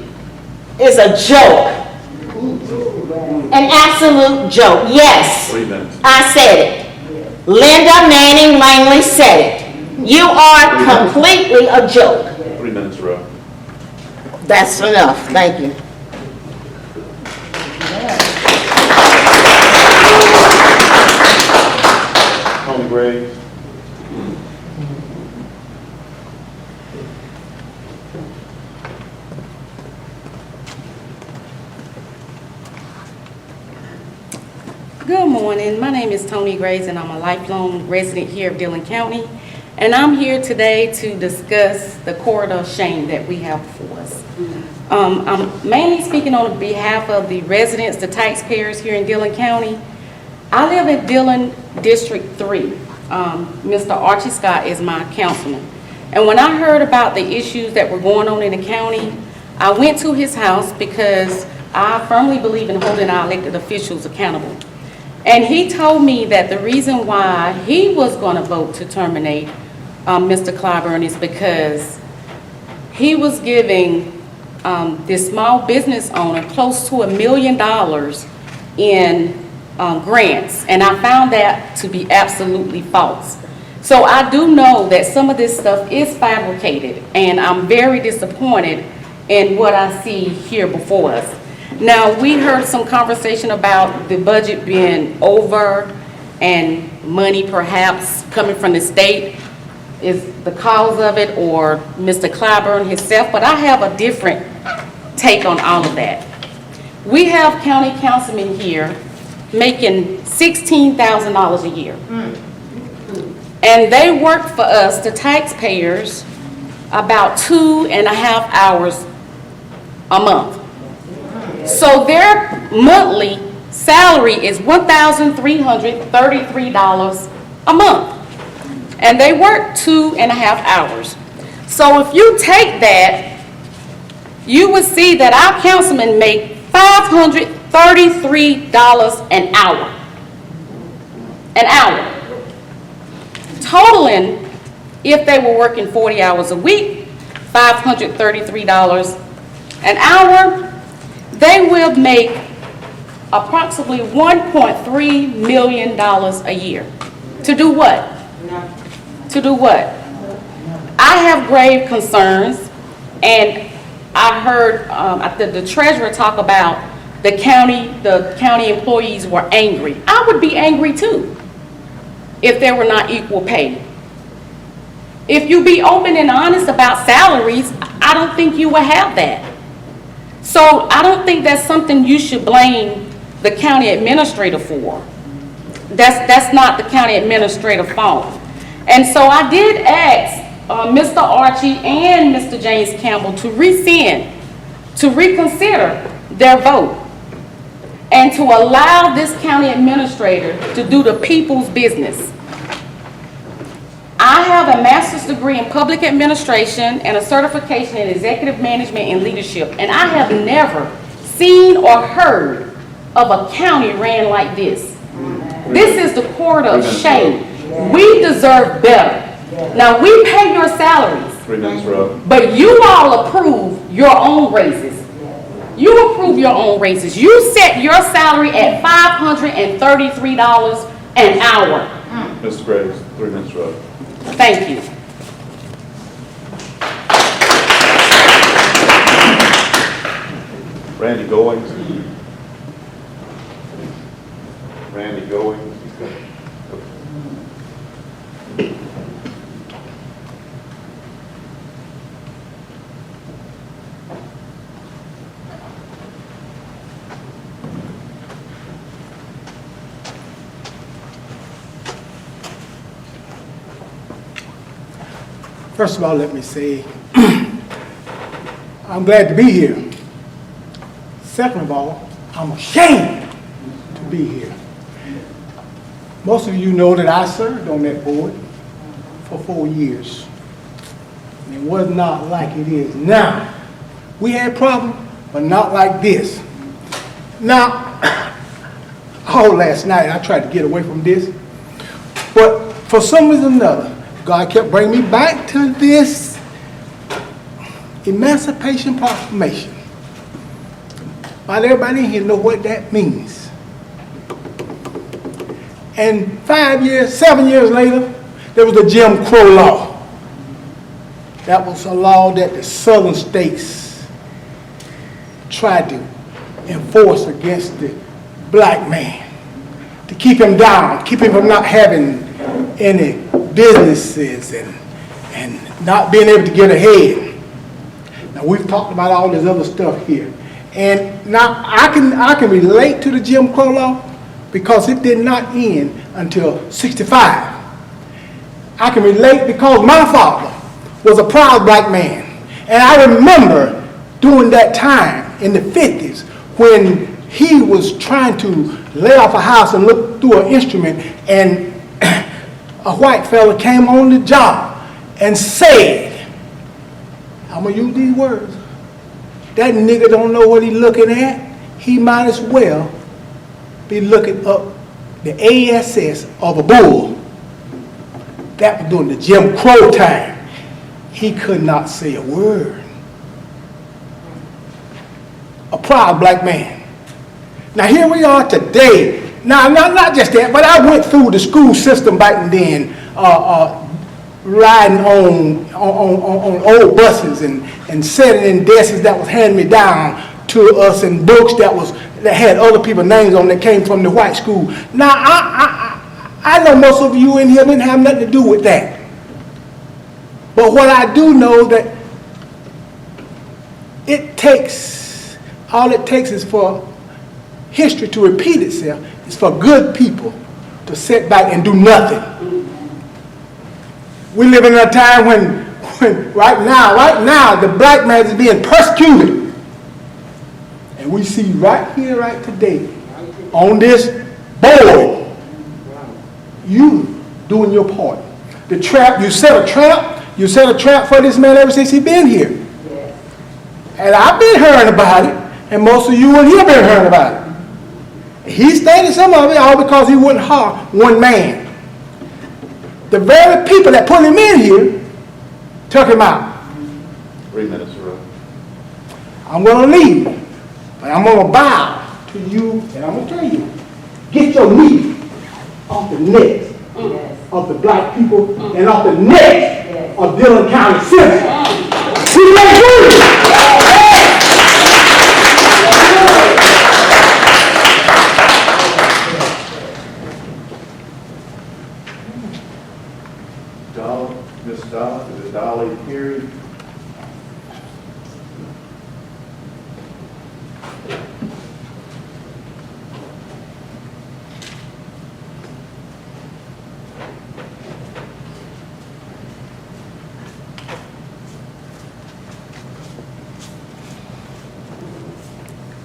is a joke. An absolute joke. Yes, 3 minutes. I said it. Linda Manning Langley said it. You are completely a joke. 3 minutes, Rob. That's enough. Thank you. Tony Gray. Good morning. My name is Tony Graves, and I'm a lifelong resident here of Dillon County. And I'm here today to discuss the corridor of shame that we have before us. I'm mainly speaking on behalf of the residents, the taxpayers here in Dillon County. I live in Dillon District 3. Mr. Archie Scott is my councilman. And when I heard about the issues that were going on in the county, I went to his house because I firmly believe in holding our elected officials accountable. And he told me that the reason why he was going to vote to terminate Mr. Clyburn is because he was giving this small business owner close to $1 million in grants. And I found that to be absolutely false. So I do know that some of this stuff is fabricated, and I'm very disappointed in what I see here before us. Now, we heard some conversation about the budget being over and money perhaps coming from the state is the cause of it, or Mr. Clyburn himself, but I have a different take on all of that. We have county councilmen here making $16,000 a year. And they work for us, the taxpayers, about 2.5 hours a month. So their monthly salary is $1,333 a month. And they work 2.5 hours. So if you take that, you will see that our councilmen make $533 an hour. An hour. Totaling, if they were working 40 hours a week, $533 an hour, they will make approximately $1.3 million a year. To do what? To do what? I have grave concerns, and I heard the treasurer talk about the county employees were angry. I would be angry too if there were not equal pay. If you be open and honest about salaries, I don't think you will have that. So I don't think that's something you should blame the county administrator for. That's not the county administrator's fault. And so I did ask Mr. Archie and Mr. James Campbell to rescind, to reconsider their vote, and to allow this county administrator to do the people's business. I have a master's degree in public administration and a certification in executive management and leadership, and I have never seen or heard of a county ran like this. This is the court of shame. We deserve better. Now, we pay your salaries, 3 minutes, Rob. but you all approve your own raises. You approve your own raises. You set your salary at $533 an hour. Mr. Graves, 3 minutes, Rob. Thank you. Randy Goings. Randy Goings. First of all, let me say, I'm glad to be here. Second of all, I'm ashamed to be here. Most of you know that I served on that board for 4 years. And it was not like it is now. We had problems, but not like this. Now, all last night I tried to get away from this, but for some reason or another, God kept bringing me back to this Emancipation Proclamation. Not everybody in here know what that means. And 7 years later, there was the Jim Crow law. That was a law that the southern states tried to enforce against the black man, to keep him down, keep him from not having any businesses and not being able to get ahead. Now, we've talked about all this other stuff here. And now I can relate to the Jim Crow law because it did not end until 65. I can relate because my father was a proud black man. And I remember during that time in the 50s when he was trying to lay off a house and look through an instrument, and a white fella came on the job and said, I'm going to use these words, that nigga don't know what he's looking at. He might as well be looking up the ASS of a bull. That was during the Jim Crow time. He could not say a word. A proud black man. Now here we are today. Now, not just that, but I went through the school system back then, riding on old buses and sitting in desks that was handing me down to us in books that had other people's names on that came from the white school. Now, I know most of you in here didn't have nothing to do with that. But what I do know that all it takes is for history to repeat itself. It's for good people to sit back and do nothing. We live in a time when right now, the black man is being persecuted. And we see right here, right today, on this board, you doing your part. The trap, you set a trap for this man ever since he been here. And I've been hearing about it, and most of you in here been hearing about it. He stated some of it all because he wouldn't harm one man. The very people that put him in here took him out. 3 minutes, sir. I'm going to leave, but I'm going to bow to you, and I'm going to tell you, get your knee off the necks of the black people and off the necks of Dillon County citizens. We may do it. Miss Dolly, is it Dolly here?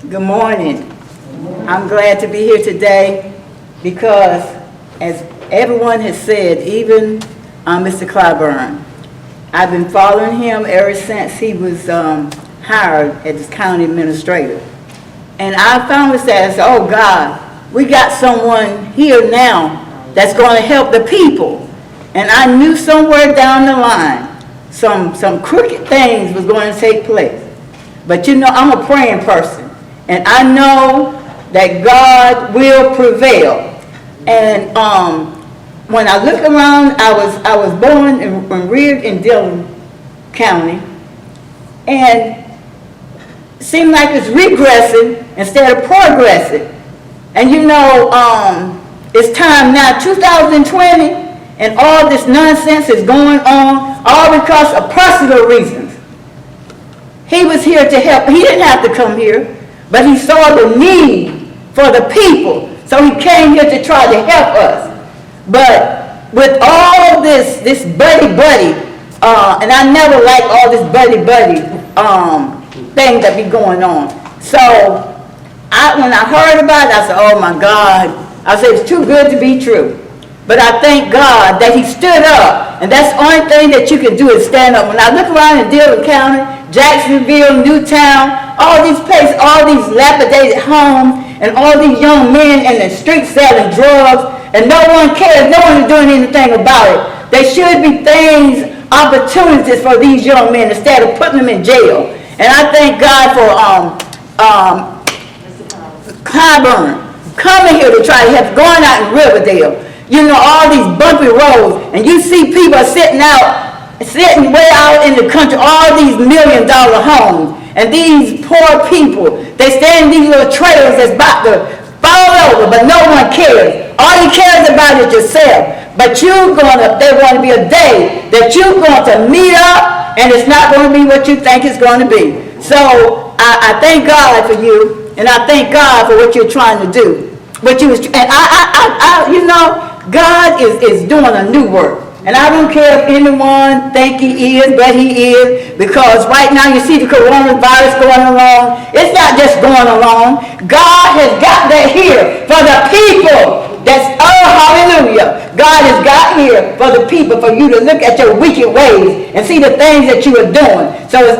Good morning. I'm glad to be here today because, as everyone has said, even Mr. Clyburn, I've been following him ever since he was hired as county administrator. And I finally said, oh God, we got someone here now that's going to help the people. And I knew somewhere down the line, some crooked things was going to take place. But you know, I'm a praying person. And I know that God will prevail. And when I look around, I was born and reared in Dillon County, and it seemed like it's regressing instead of progressing. And you know, it's time now, 2020, and all this nonsense is going on, all because of personal reasons. He was here to help. He didn't have to come here, but he saw the need for the people, so he came here to try to help us. But with all this buddy, and I never liked all this buddy thing that be going on. So when I heard about it, I said, oh my God. I said, it's too good to be true. But I thank God that he stood up, and that's the only thing that you can do is stand up. When I look around in Dillon County, Jacksonville, Newtown, all these places, all these dilapidated homes, and all these young men in the streets selling drugs, and no one cares, no one is doing anything about it. There should be things, opportunities for these young men instead of putting them in jail. And I thank God for Clyburn coming here to try to help, going out in Riverdale. You know, all these bumpy roads, and you see people sitting way out in the country, all these $1 million homes, and these poor people, they stay in these little trailers that's about to fall over, but no one cares. All you cares about is yourself. But there's going to be a day that you're going to meet up, and it's not going to be what you think it's going to be. So I thank God for you, and I thank God for what you're trying to do. You know, God is doing a new work. And I don't care if anyone think he is, but he is, because right now you see the coronavirus going along. It's not just going along. God has got that here for the people. Hallelujah. God has got here for the people, for you to look at your wicked ways and see the things that you are doing. So it's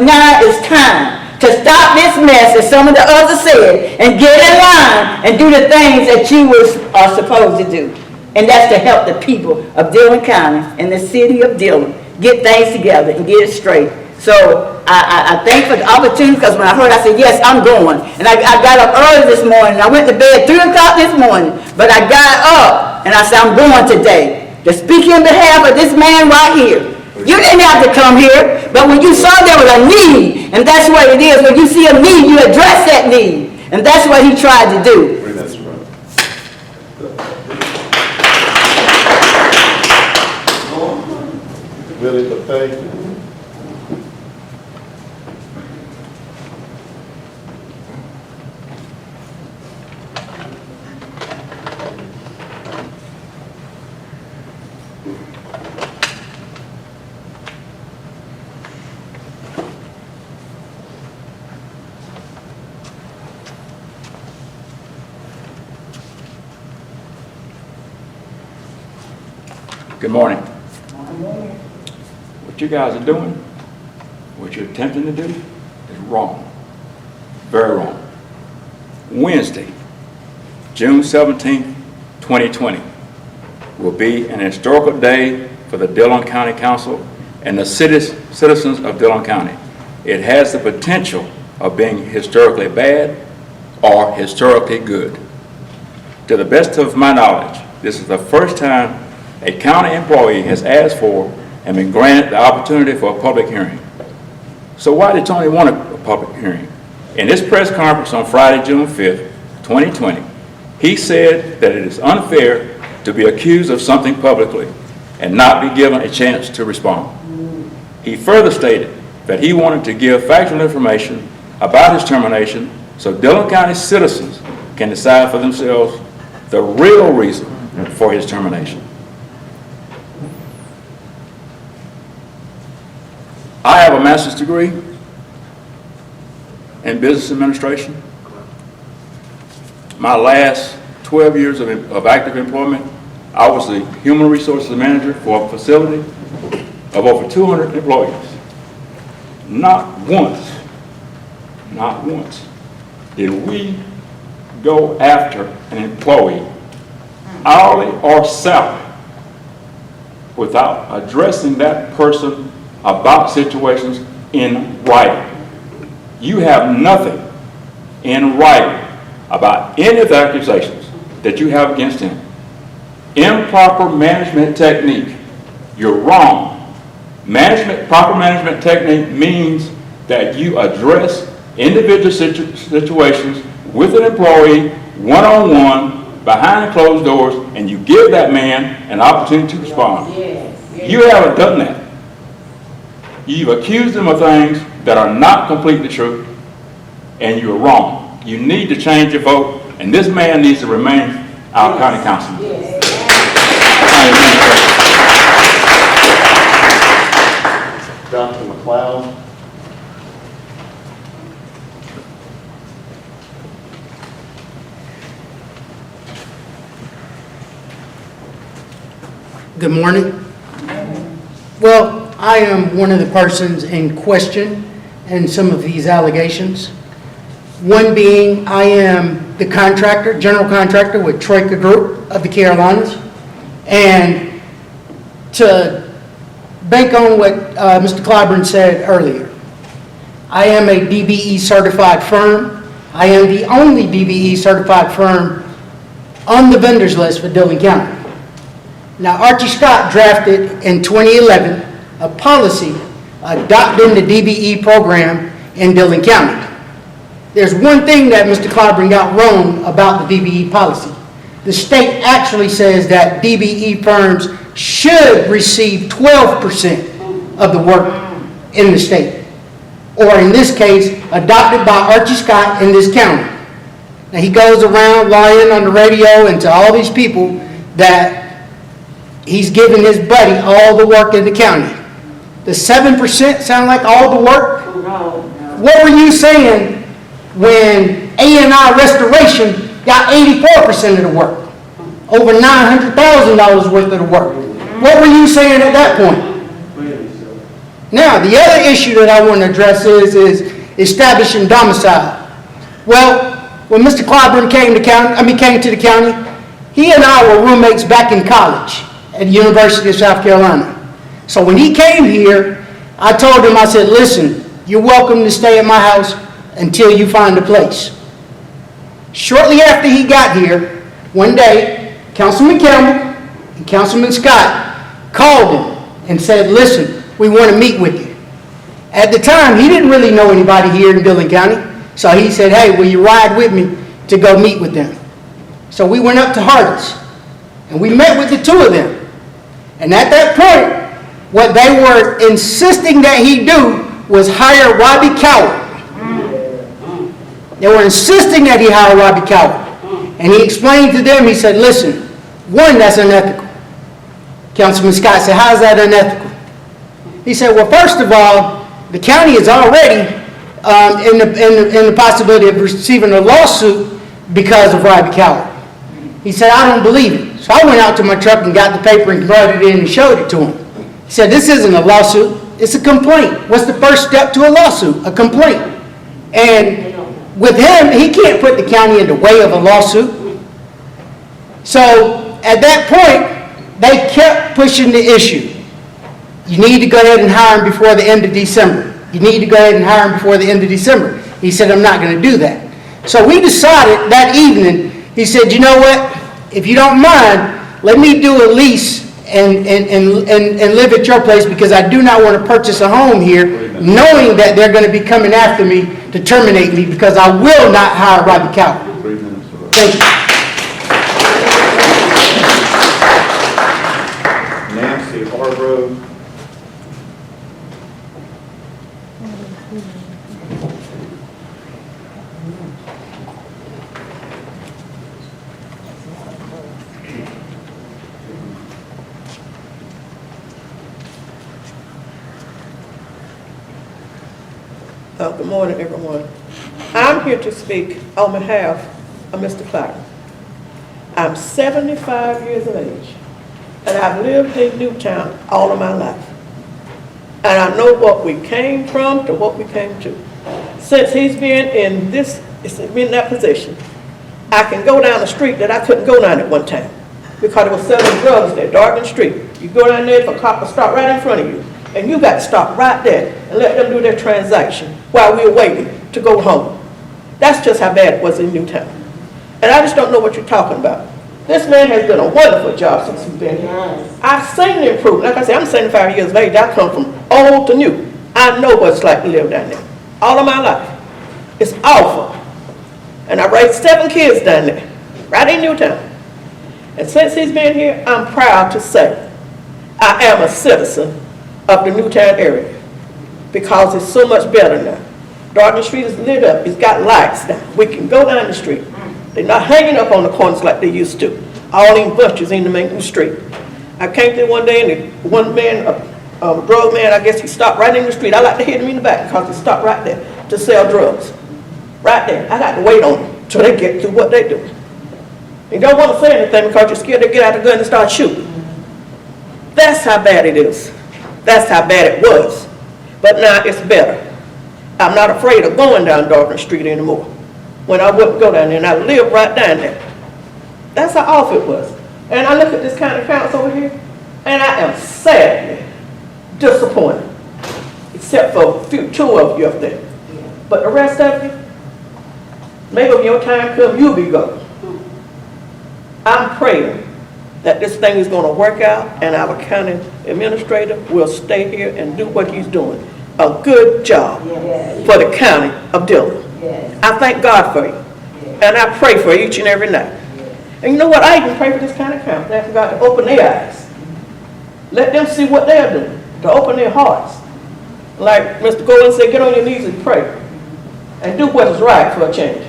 time to stop this mess, as some of the others said, and get in line and do the things that you are supposed to do. And that's to help the people of Dillon County and the city of Dillon get things together and get it straight. So I thank for the opportunity, because when I heard, I said, yes, I'm going. And I got up early this morning. I went to bed 3 o'clock this morning. But I got up and I said, I'm going today to speak in behalf of this man right here. You didn't have to come here, but when you saw there was a need, and that's what it is, when you see a need, you address that need. And that's what he tried to do. Bring that to the Willie, but thank you. Good morning. What you guys are doing, what you're attempting to do, is wrong. Very wrong. Wednesday, June 17th, 2020, will be an historical day for the Dillon County Council and the citizens of Dillon County. It has the potential of being historically bad or historically good. To the best of my knowledge, this is the first time a county employee has asked for and been granted the opportunity for a public hearing. So why did Tony want a public hearing? In his press conference on Friday, June 5th, 2020, he said that it is unfair to be accused of something publicly and not be given a chance to respond. He further stated that he wanted to give factual information about his termination so Dillon County citizens can decide for themselves the real reason for his termination. I have a master's degree in business administration. My last 12 years of active employment, I was the human resources manager for a facility of over 200 employees. Not once did we go after an employee, hourly or salary, without addressing that person about situations in writing. You have nothing in writing about any of the accusations that you have against him. Improper management technique. You're wrong. Proper management technique means that you address individual situations with an employee one-on-one behind closed doors, and you give that man an opportunity to respond. You haven't done that. You've accused them of things that are not completely true, and you're wrong. You need to change your vote, and this man needs to remain our county councilman. Dr. McLeod. Good morning. Well, I am one of the persons in question in some of these allegations. One being, I am the contractor, general contractor with Troika Group of the Carolinas. And to bank on what Mr. Clyburn said earlier, I am a DBE certified firm. I am the only DBE certified firm on the vendors list for Dillon County. Now, Archie Scott drafted in 2011 a policy adopting the DBE program in Dillon County. There's one thing that Mr. Clyburn got wrong about the DBE policy. The state actually says that DBE firms should receive 12% of the work in the state, or in this case, adopted by Archie Scott in this county. Now, he goes around lying on the radio and to all these people that he's giving his buddy all the work in the county. The 7% sound like all the work? What were you saying when A&I Restoration got 84% of the work? Over $900,000 worth of the work. What were you saying at that point? Now, the other issue that I want to address is establishing domicile. Well, when Mr. Clyburn came to the county, he and I were roommates back in college at the University of South Carolina. So when he came here, I told him, I said, listen, you're welcome to stay at my house until you find a place. Shortly after he got here, one day, Councilman Campbell and Councilman Scott called him and said, listen, we want to meet with you. At the time, he didn't really know anybody here in Dillon County, so he said, hey, will you ride with me to go meet with them? So we went up to Hardys, and we met with the two of them. And at that point, what they were insisting that he do was hire Robbie Coward. They were insisting that he hire Robbie Coward. And he explained to them, he said, listen, one, that's unethical. Councilman Scott said, how is that unethical? He said, well, first of all, the county is already in the possibility of receiving a lawsuit because of Robbie Coward. He said, I don't believe it. So I went out to my truck and got the paper and brought it in and showed it to him. He said, this isn't a lawsuit, it's a complaint. What's the first step to a lawsuit? A complaint. And with him, he can't put the county in the way of a lawsuit. So at that point, they kept pushing the issue. You need to go ahead and hire him before the end of December. You need to go ahead and hire him before the end of December. He said, I'm not going to do that. So we decided that evening, he said, you know what? If you don't mind, let me do a lease and live at your place, because I do not want to purchase a home here knowing that they're going to be coming after me to terminate me, because I will not hire Robbie Coward. Thank you. Nancy Hargrove. Good morning, everyone. I'm here to speak on behalf of Mr. Clyburn. I'm 75 years of age, and I've lived in Newtown all of my life. And I know what we came from to what we came to. Since he's been in that position, I can go down the street that I couldn't go down at one time, because it was selling drugs there, Dargan Street. You go down there, if a cop will stop right in front of you, and you got to stop right there and let them do their transaction while we're waiting to go home. That's just how bad it was in Newtown. And I just don't know what you're talking about. This man has done a wonderful job since he's been here. I've seen the improvement. Like I said, I'm 75 years of age. I come from old to new. I know what it's like to live down there. All of my life. It's awful. And I raised 7 kids down there, right in Newtown. And since he's been here, I'm proud to say I am a citizen of the Newtown area, because it's so much better now. Dargan Street is lit up. It's got lights now. We can go down the street. They're not hanging up on the corners like they used to. All in bunches in the main street. I came there one day, and one man, a drug man, I guess he stopped right in the street. I like to hit him in the back because he stopped right there to sell drugs. Right there. I got to wait on them till they get through what they do. You don't want to say anything because you're scared to get out the gun and start shooting. That's how bad it is. That's how bad it was. But now it's better. I'm not afraid of going down Dargan Street anymore. When I wouldn't go down there, and I lived right down there. That's how awful it was. And I look at this county council over here, and I am sadly disappointed. Except for a few, 2 of you up there. But the rest of you, maybe when your time comes, you'll be gone. I'm praying that this thing is going to work out, and our county administrator will stay here and do what he's doing. A good job for the county of Dillon. I thank God for you, and I pray for each and every night. And you know what? I even pray for this county council. I ask God to open their eyes. Let them see what they're doing, to open their hearts. Like Mr. Golden said, get on your knees and pray, and do what is right for a change,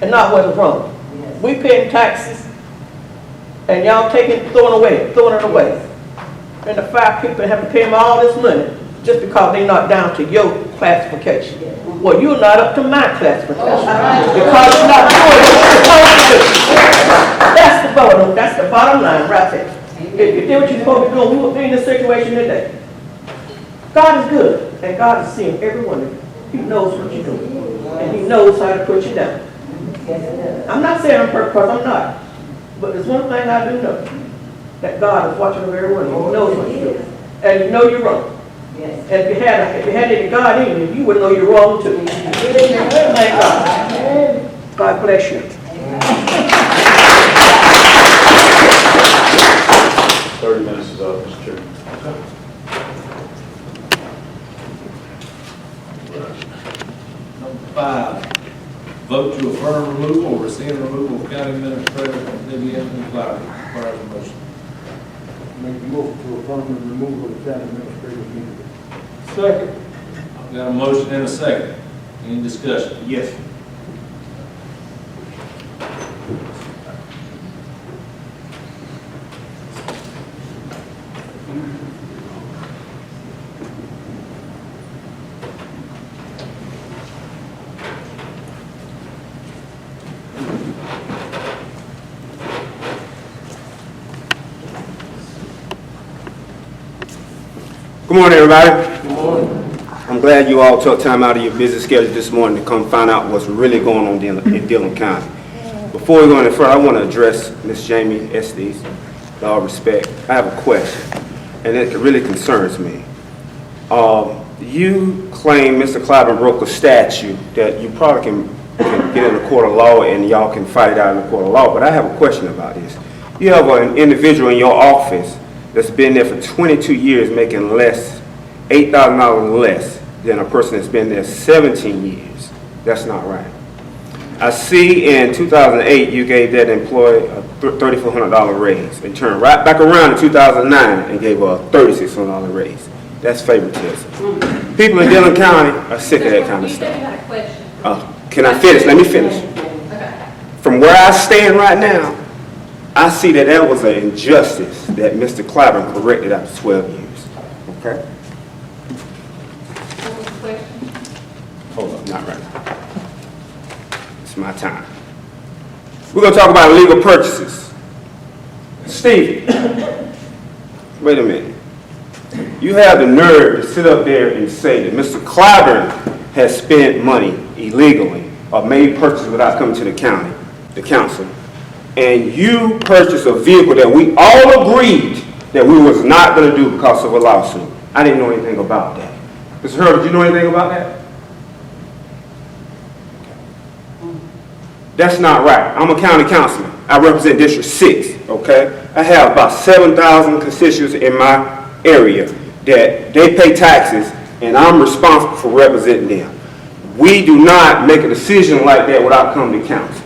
and not what is wrong. We paying taxes, and y'all throwing it away. And the 5 people have to pay them all this money just because they're not down to your classification. Well, you're not up to my classification because you're not doing what you're supposed to do. That's the bottom line right there. If you did what you're supposed to do, we would be in this situation today. God is good, and God is seeing every one of you. He knows what you're doing, and He knows how to put you down. I'm not saying I'm perfect, because I'm not. But there's one thing I do know, that God is watching over every one of you. He knows what you're doing. And you know you're wrong. And if you had any God in you, you would know you're wrong too. Thank God. God bless you. 30 minutes is up, Mr. Chairman. 5, vote to affirm removal or rescind removal of County Administrator Dillon Clyburn. Requires a motion. Make the motion to affirm the removal of the county administrator. Second. I've got a motion and a second. Any discussion? Yes. Good morning, everybody. Good morning. I'm glad you all took time out of your busy schedule this morning to come find out what's really going on in Dillon County. Before we go any further, I want to address Ms. Jamie Estes. With all respect, I have a question, and it really concerns me. You claim Mr. Clyburn broke a statute that you probably can get in the court of law and y'all can fight it out in the court of law, but I have a question about this. You have an individual in your office that's been there for 22 years making less, $8,000 less than a person that's been there 17 years. That's not right. I see in 2008 you gave that employee a $3,400 raise and turned right back around in 2009 and gave her a $3,600 raise. That's favoritism. People in Dillon County are sick of that kind of stuff. You had a question. Can I finish? Let me finish. Okay. From where I stand right now, I see that that was an injustice that Mr. Clyburn corrected after 12 years. Okay? What was the question? Hold up, not right now. It's my time. We're going to talk about illegal purchases. Steve, wait a minute. You have the nerve to sit up there and say that Mr. Clyburn has spent money illegally or made purchases without coming to the county, the council, and you purchased a vehicle that we all agreed that we was not going to do because of a lawsuit. I didn't know anything about that. Mr. Herbert, did you know anything about that? That's not right. I'm a county councilman. I represent District 6, okay? I have about 7,000 constituents in my area that they pay taxes, and I'm responsible for representing them. We do not make a decision like that without coming to council.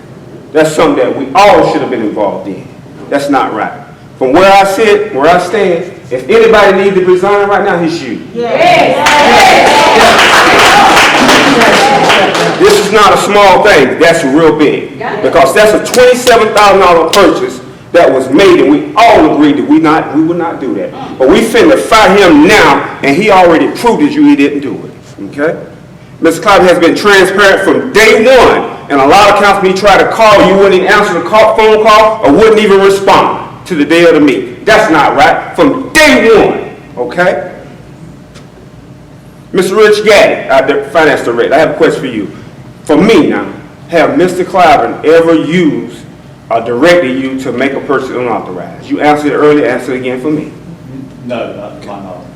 That's something that we all should have been involved in. That's not right. From where I sit, where I stand, if anybody needs to resign right now, it's you. This is not a small thing. That's real big. Because that's a $27,000 purchase that was made, and we all agreed that we would not do that. But we finna fight him now, and he already proved that he didn't do it. Okay? Mr. Clyburn has been transparent from day one, and a lot of councilmen, he tried to call, you wouldn't even answer the phone call, or wouldn't even respond to the day of the meeting. That's not right. From day one, okay? Mr. Rich Gaddy, our finance director, I have a question for you. For me now, have Mr. Clyburn ever used or directed you to make a purchase unauthorized? You answered it earlier, answer it again for me. No, not to my knowledge.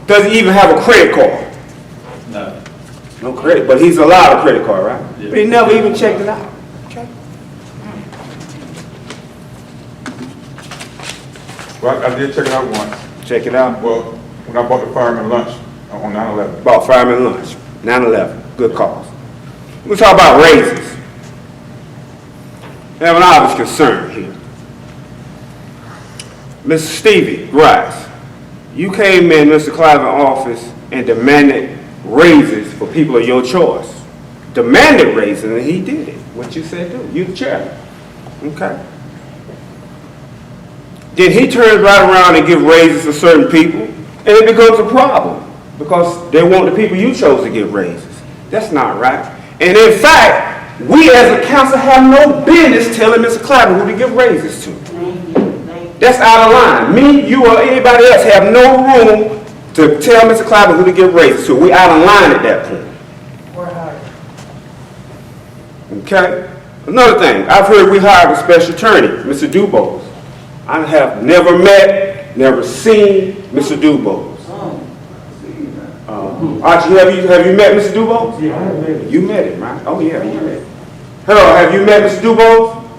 Does he even have a credit card? No. No credit, but he's allowed a credit card, right? Yeah. But he never even checked it out. Okay. Well, I did check it out once. Check it out. Well, when I bought the fireman lunch on 9/11. Bought fireman lunch, 9/11, good cause. We'll talk about raises. We have an obvious concern here. Mr. Stevie Grice, you came in Mr. Clyburn office and demanded raises for people of your choice. Demanded raises, and he did it. What you said do? You the chairman. Okay. Then he turns right around and give raises to certain people, and it becomes a problem because they want the people you chose to give raises. That's not right. And in fact, we as a council have no business telling Mr. Clyburn who to give raises to. That's out of line. Me, you, or anybody else have no room to tell Mr. Clyburn who to give raises to. We out of line at that point. Okay? Another thing, I've heard we hired a special attorney, Mr. Dubose. I have never met, never seen Mr. Dubose. Archie, have you met Mr. Dubose? Yeah, I have met him. You met him, right? Oh yeah, you met him. Harold, have you met Mr. Dubose?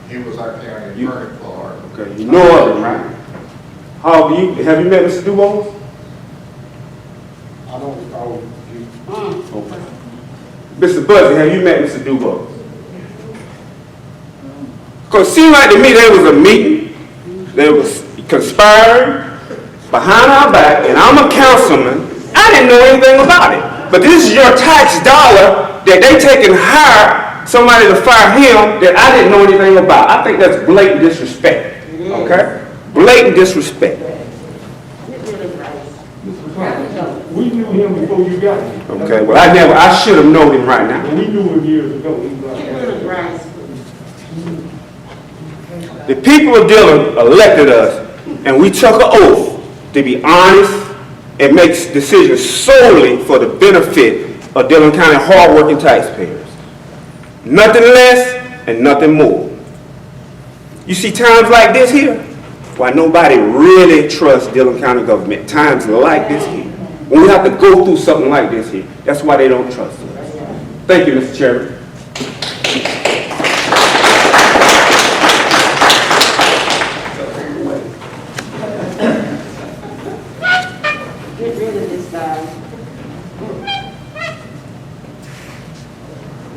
He was our county attorney for Okay, you know of him, right? Have you met Mr. Dubose? I don't recall you. Mr. Buzzy, have you met Mr. Dubois? Because it seemed like to me there was a meeting, there was conspiring behind our back, and I'm a councilman. I didn't know anything about it. But this is your tax dollar that they take and hire somebody to fire him that I didn't know anything about. I think that's blatant disrespect, okay? Blatant disrespect. We knew him before you got here. Okay, well, I should have known him right now. We knew him years ago. The people of Dillon elected us, and we took an oath to be honest and make decisions solely for the benefit of Dillon County hardworking taxpayers. Nothing less and nothing more. You see times like this here, why nobody really trusts Dillon County government. Times like this here, when we have to go through something like this here, that's why they don't trust us. Thank you, Mr. Chairman. Get rid of this guy.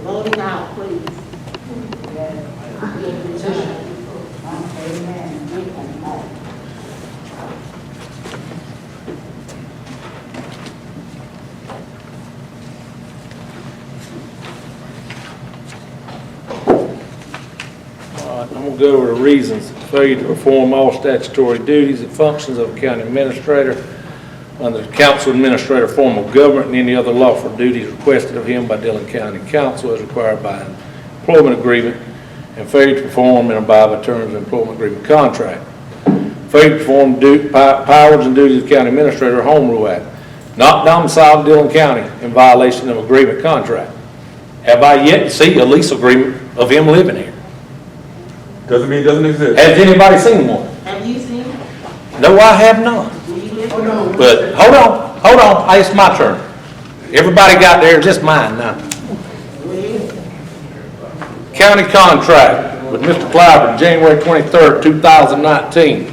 Vote him out, please. I'm going to go over the reasons. Failure to perform all statutory duties and functions of a county administrator under the council administrator form of government and any other lawful duties requested of him by Dillon County Council as required by an employment agreement, and failure to perform and abide by terms of employment agreement contract. Failure to perform powers and duties of county administrator, Home Rule Act. Not domiciled in Dillon County in violation of agreement contract. Have I yet to see a lease agreement of him living here? Doesn't mean it doesn't exist. Has anybody seen one? Have you seen him? No, I have not. But hold on, it's my turn. Everybody got theirs, it's mine now. County contract with Mr. Clyburn, January 23rd, 2019,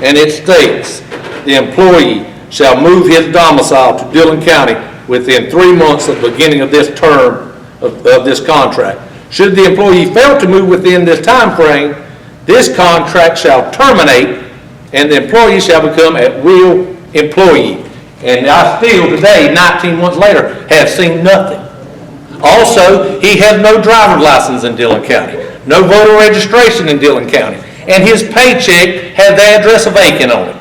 and it states, the employee shall move his domicile to Dillon County within 3 months of the beginning of this term of this contract. Should the employee fail to move within this time frame, this contract shall terminate and the employee shall become a real employee. And I still today, 19 months later, have seen nothing. Also, he has no driver's license in Dillon County, no voter registration in Dillon County, and his paycheck has the address of Aiken on it.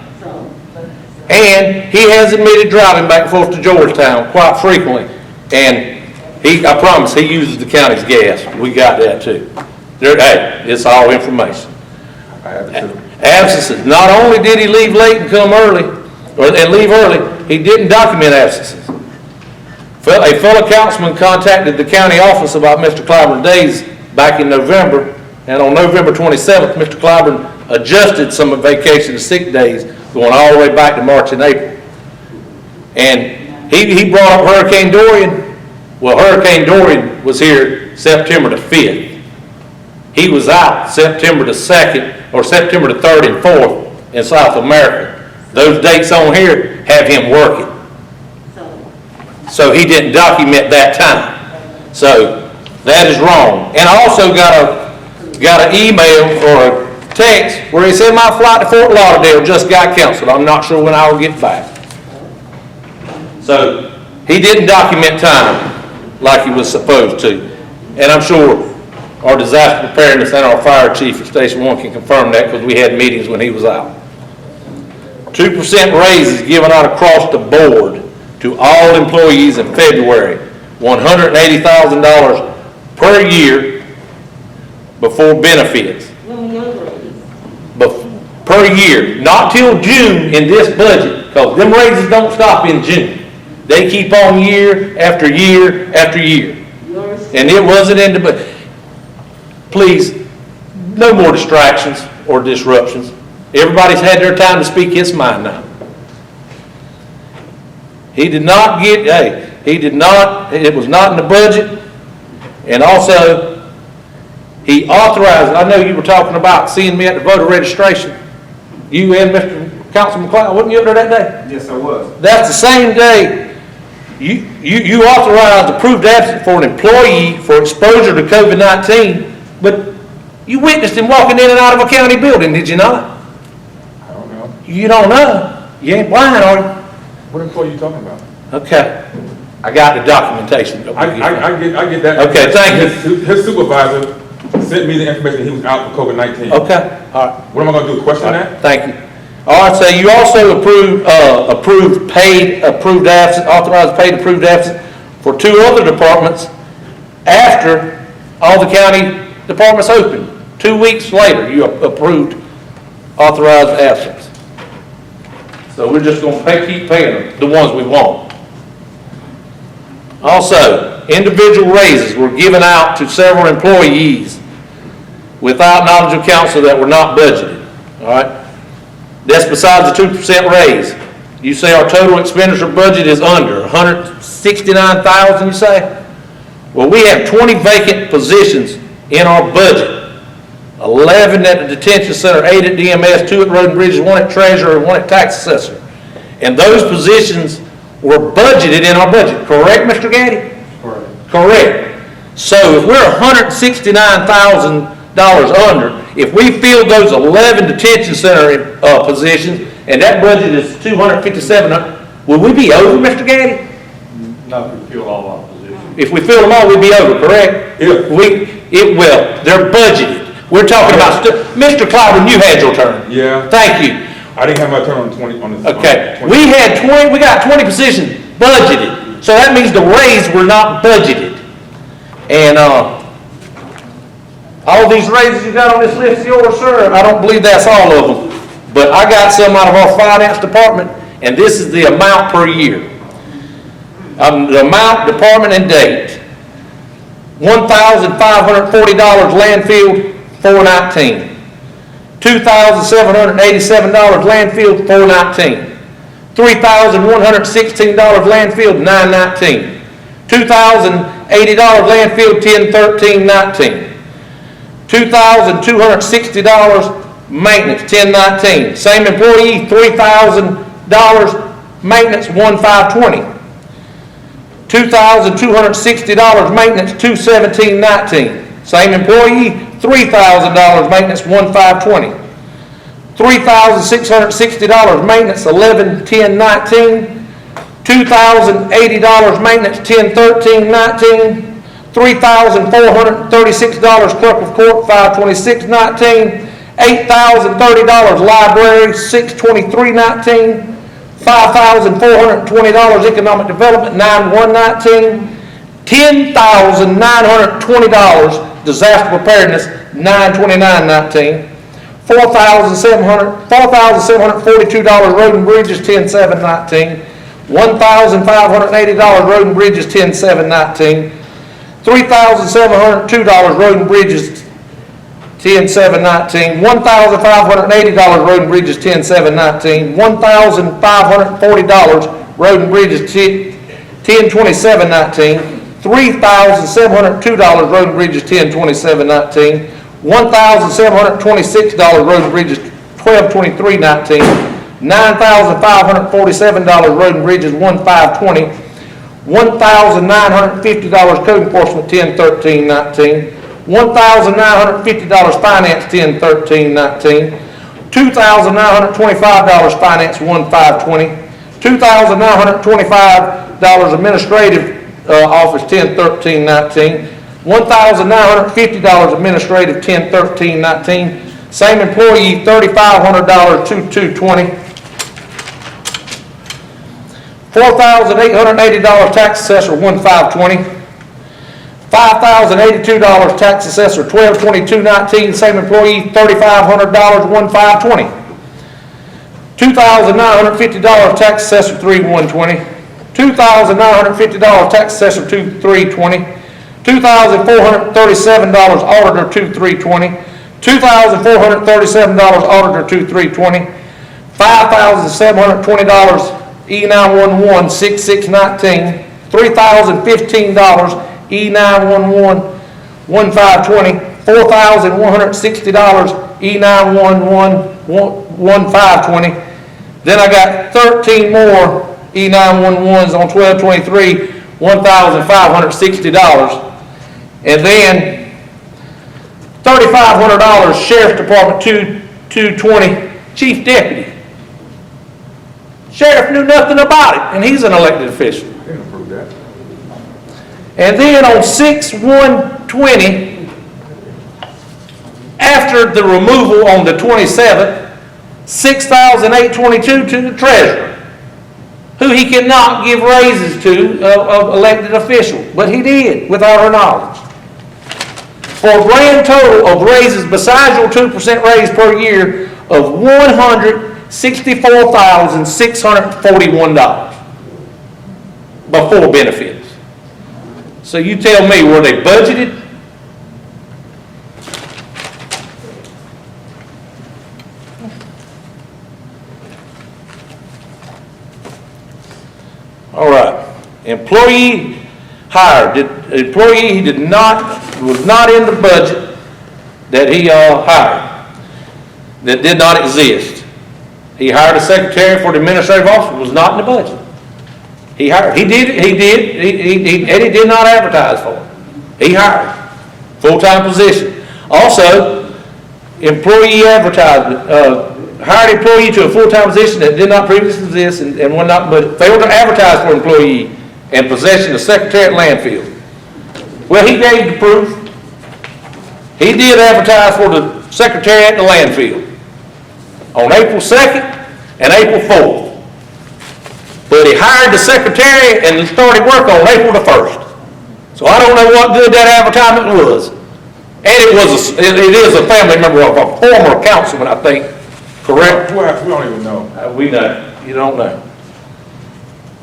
And he has admitted driving back and forth to Georgetown quite frequently. And I promise, he uses the county's gas. We got that too. Hey, it's all information. Absences. Not only did he leave late and come early, and leave early, he didn't document absences. A fellow councilman contacted the county office about Mr. Clyburn's days back in November, and on November 27th, Mr. Clyburn adjusted some of vacation to sick days going all the way back to March and April. And he brought up Hurricane Dorian. Well, Hurricane Dorian was here September the 5th. He was out September the 2nd or September the 3rd and 4th in South America. Those dates on here have him working. So he didn't document that time. So that is wrong. And I also got an email or a text where he said my flight to Fort Lauderdale just got canceled. I'm not sure when I will get back. So he didn't document time like he was supposed to. And I'm sure our disaster preparedness and our fire chief at Station 1 can confirm that because we had meetings when he was out. 2% raises given out across the board to all employees in February, $180,000 per year before benefits. Per year, not till June in this budget, because them raises don't stop in June. They keep on year after year after year. And it wasn't in the budget. Please, no more distractions or disruptions. Everybody's had their time to speak his mind now. He did not get, it was not in the budget. And also, he authorized, I know you were talking about seeing me at the voter registration. You and Mr. Councilman McCloud, wasn't you up there that day? Yes, I was. That's the same day You authorized approved absence for an employee for exposure to COVID-19, but you witnessed him walking in and out of a county building, did you not? I don't know. You don't know. You ain't blind, are you? What employee are you talking about? Okay. I got the documentation. I get that. Okay, thank you. His supervisor sent me the information that he was out for COVID-19. Okay, all right. What am I gonna do, question that? Thank you. All right, so you also approved absence, authorized paid approved absence for 2 other departments after all the county departments opened. 2 weeks later, you approved authorized absence. So we're just gonna keep paying them, the ones we want. Also, individual raises were given out to several employees without knowledge of council that were not budgeted, all right? That's besides the 2% raise. You say our total expenditure budget is under $169,000, you say? Well, we have 20 vacant positions in our budget. 11 at the detention center, 8 at DMS, 2 at Road and Bridges, 1 at treasurer, and 1 at tax assessor. And those positions were budgeted in our budget, correct, Mr. Gaddy? Correct. Correct. So if we're $169,000 under, if we fill those 11 detention center positions, and that budget is $257,000, will we be over, Mr. Gaddy? Not to fill all our positions. If we fill them all, we'd be over, correct? If. It will. They're budgeted. We're talking about, Mr. Clyburn, you had your turn. Yeah. Thank you. I didn't have my turn on the 20, on the. Okay, on the 20. we got 20 positions budgeted, so that means the raise were not budgeted. And, all these raises you got on this list, yours, sir, I don't believe that's all of them. But I got some out of our finance department, and this is the amount per year. The amount, department, and date. $1,540 landfill, $419. $2,787 landfill, $419. $3,116 landfill, $919. $2,080 landfill, $1013.19. $2,260 maintenance, $1019. Same employee, $3,000 maintenance, $1,520. $2,260 maintenance, $217.19. Same employee, $3,000 maintenance, $1,520. $3,660 maintenance, $1110.19. $2,080 maintenance, $1013.19. $3,436 clerk of court, $526.19. $8,030 library, $623.19. $5,420 economic development, $9119. $10,920 disaster preparedness, $929.19. $4,742 road and bridges, $10,719. $1,580 road and bridges, $10,719. $3,702 road and bridges, $10,719. $1,580 road and bridges, $10,719. $1,540 road and bridges, $10,2719. $3,702 road and bridges, $10,2719. $1,726 road and bridges, $1223.19. $9,547 road and bridges, $1,520. $1,950 code enforcement, $1013.19. $1,950 finance, $1013.19. $2,925 finance, $1,520. $2,925 administrative office, $1013.19. $1,950 administrative, $1013.19. Same employee, $3,500, $2,220. $4,880 tax assessor, $1,520. $5,082 tax assessor, $1,222.19. Same employee, $3,500, $1,520. $2,950 tax assessor, $3,120. $2,950 tax assessor, $2,320. $2,437 auditor, $2,320. $2,437 auditor, $2,320. $5,720 E911 6619, $3,015 E911 1520, $4,160 E911 1520. Then I got 13 more E911s on 12/23, $1,560. And then $3,500 Sheriff's Department 220 Chief Deputy. Sheriff knew nothing about it, and he's an elected official. Can't approve that. And then on 6/1/20, after the removal on the 27th, $6,822 to the treasurer, who he cannot give raises to of elected officials, but he did without her knowledge. For a grand total of raises besides your 2% raise per year of $164,641 before benefits. So you tell me, were they budgeted? All right. Employee hired. Employee was not in the budget that he hired. That did not exist. He hired a secretary for the administrative office. Was not in the budget. He hired. He did not advertise for it. He hired. Full-time position. Also, employee advertisement. Hired employee to a full-time position that did not previously exist and were not, but failed to advertise for employee and possession of secretary at landfill. Well, he gave the proof. He did advertise for the secretary at the landfill on April 2nd and April 4th. But he hired the secretary and started work on April the 1st. So I don't know what good that advertisement was. And it is a family member of a former councilman, I think. Correct? We don't even know. We know. You don't know.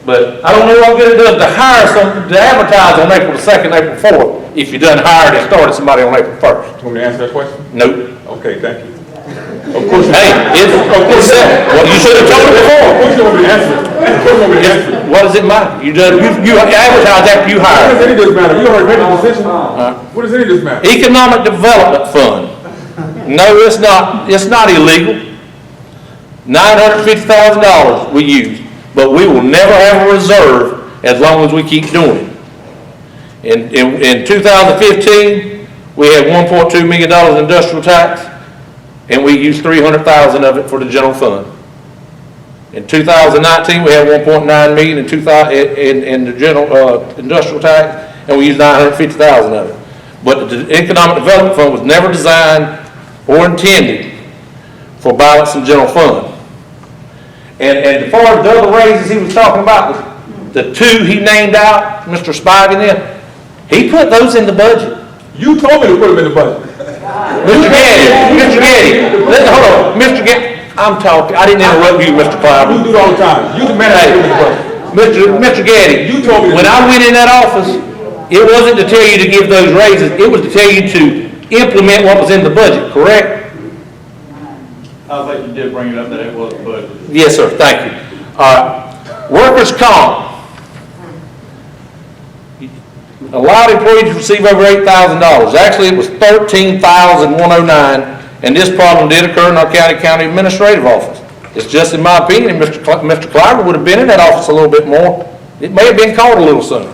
But I don't know what good it does to hire to advertise on April the 2nd, April 4th, if you done hired and started somebody on April 1st. You want me to answer that question? Nope. Okay, thank you. Of course, hey, well, you should have told me before. Of course you want me to answer it. Of course you want me to answer it. What does it matter? You advertise after you What does hire. any of this matter? You already made the decision. What does any of this matter? Economic Development Fund. No, it's not. It's not illegal. $950,000 we use, but we will never have a reserve as long as we keep doing it. In 2015, we had $1.2 million in industrial tax, and we used $300,000 of it for the general fund. In 2019, we had $1.9 million in the general industrial tax, and we used $950,000 of it. But the Economic Development Fund was never designed or intended for balancing general fund. And as far as the other raises he was talking about, the two he named out, Mr. Spivey and them, he put those in the budget. You told me to put them in the budget. Mr. Getty, hold on, Mr. Getty, I'm talking, I didn't interrupt you, Mr. Clyburn. You do it all the time. You the man that put them in the budget. Mr. Getty, You told me to. when I went in that office, it wasn't to tell you to give those raises, it was to tell you to implement what was in the budget, correct? I think you did bring it up that it was budgeted. Yes, sir, thank you. Workers' comp. A lot of employees receive over $8,000. Actually, it was $13,109, and this problem did occur in our county administrative office. It's just in my opinion, Mr. Clyburn would have been in that office a little bit more. It may have been called a little sooner.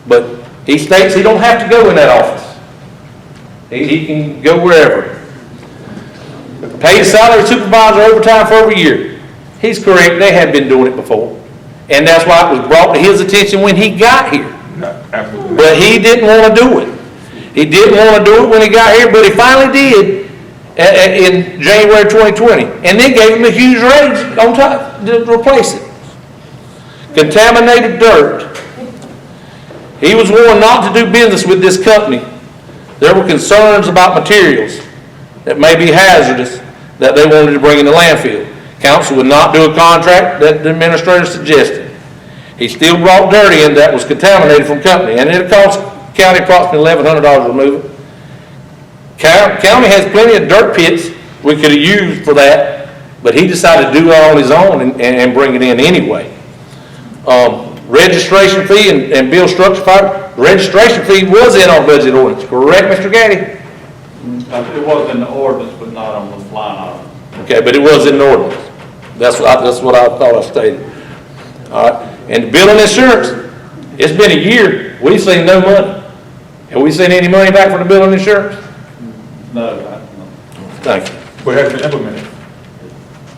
But he states he don't have to go in that office. He can go wherever. Pay his salary supervisor overtime for every year. He's correct, they had been doing it before. And that's why it was brought to his attention when he got here. No, absolutely. But he didn't want to do it. He didn't want to do it when he got here, but he finally did in January 2020. And then gave him a huge raise on top to replace it. Contaminated dirt. He was warned not to do business with this company. There were concerns about materials that may be hazardous that they wanted to bring in the landfill. Council would not do a contract that the administrator suggested. He still brought dirt in that was contaminated from company, and it cost county approximately $1,100 to remove it. County has plenty of dirt pits we could have used for that, but he decided to do it on his own and bring it in anyway. Registration fee and bill structure fire. Registration fee was in our budget ordinance, correct, Mr. Gaddy? It was in the ordinance, but not on the line item. Okay, but it was in the ordinance. That's what I thought I stated. All right, and the building insurance, it's been a year, we've seen no money. Have we seen any money back from the building insurance? No, Thank you. But it has been implemented.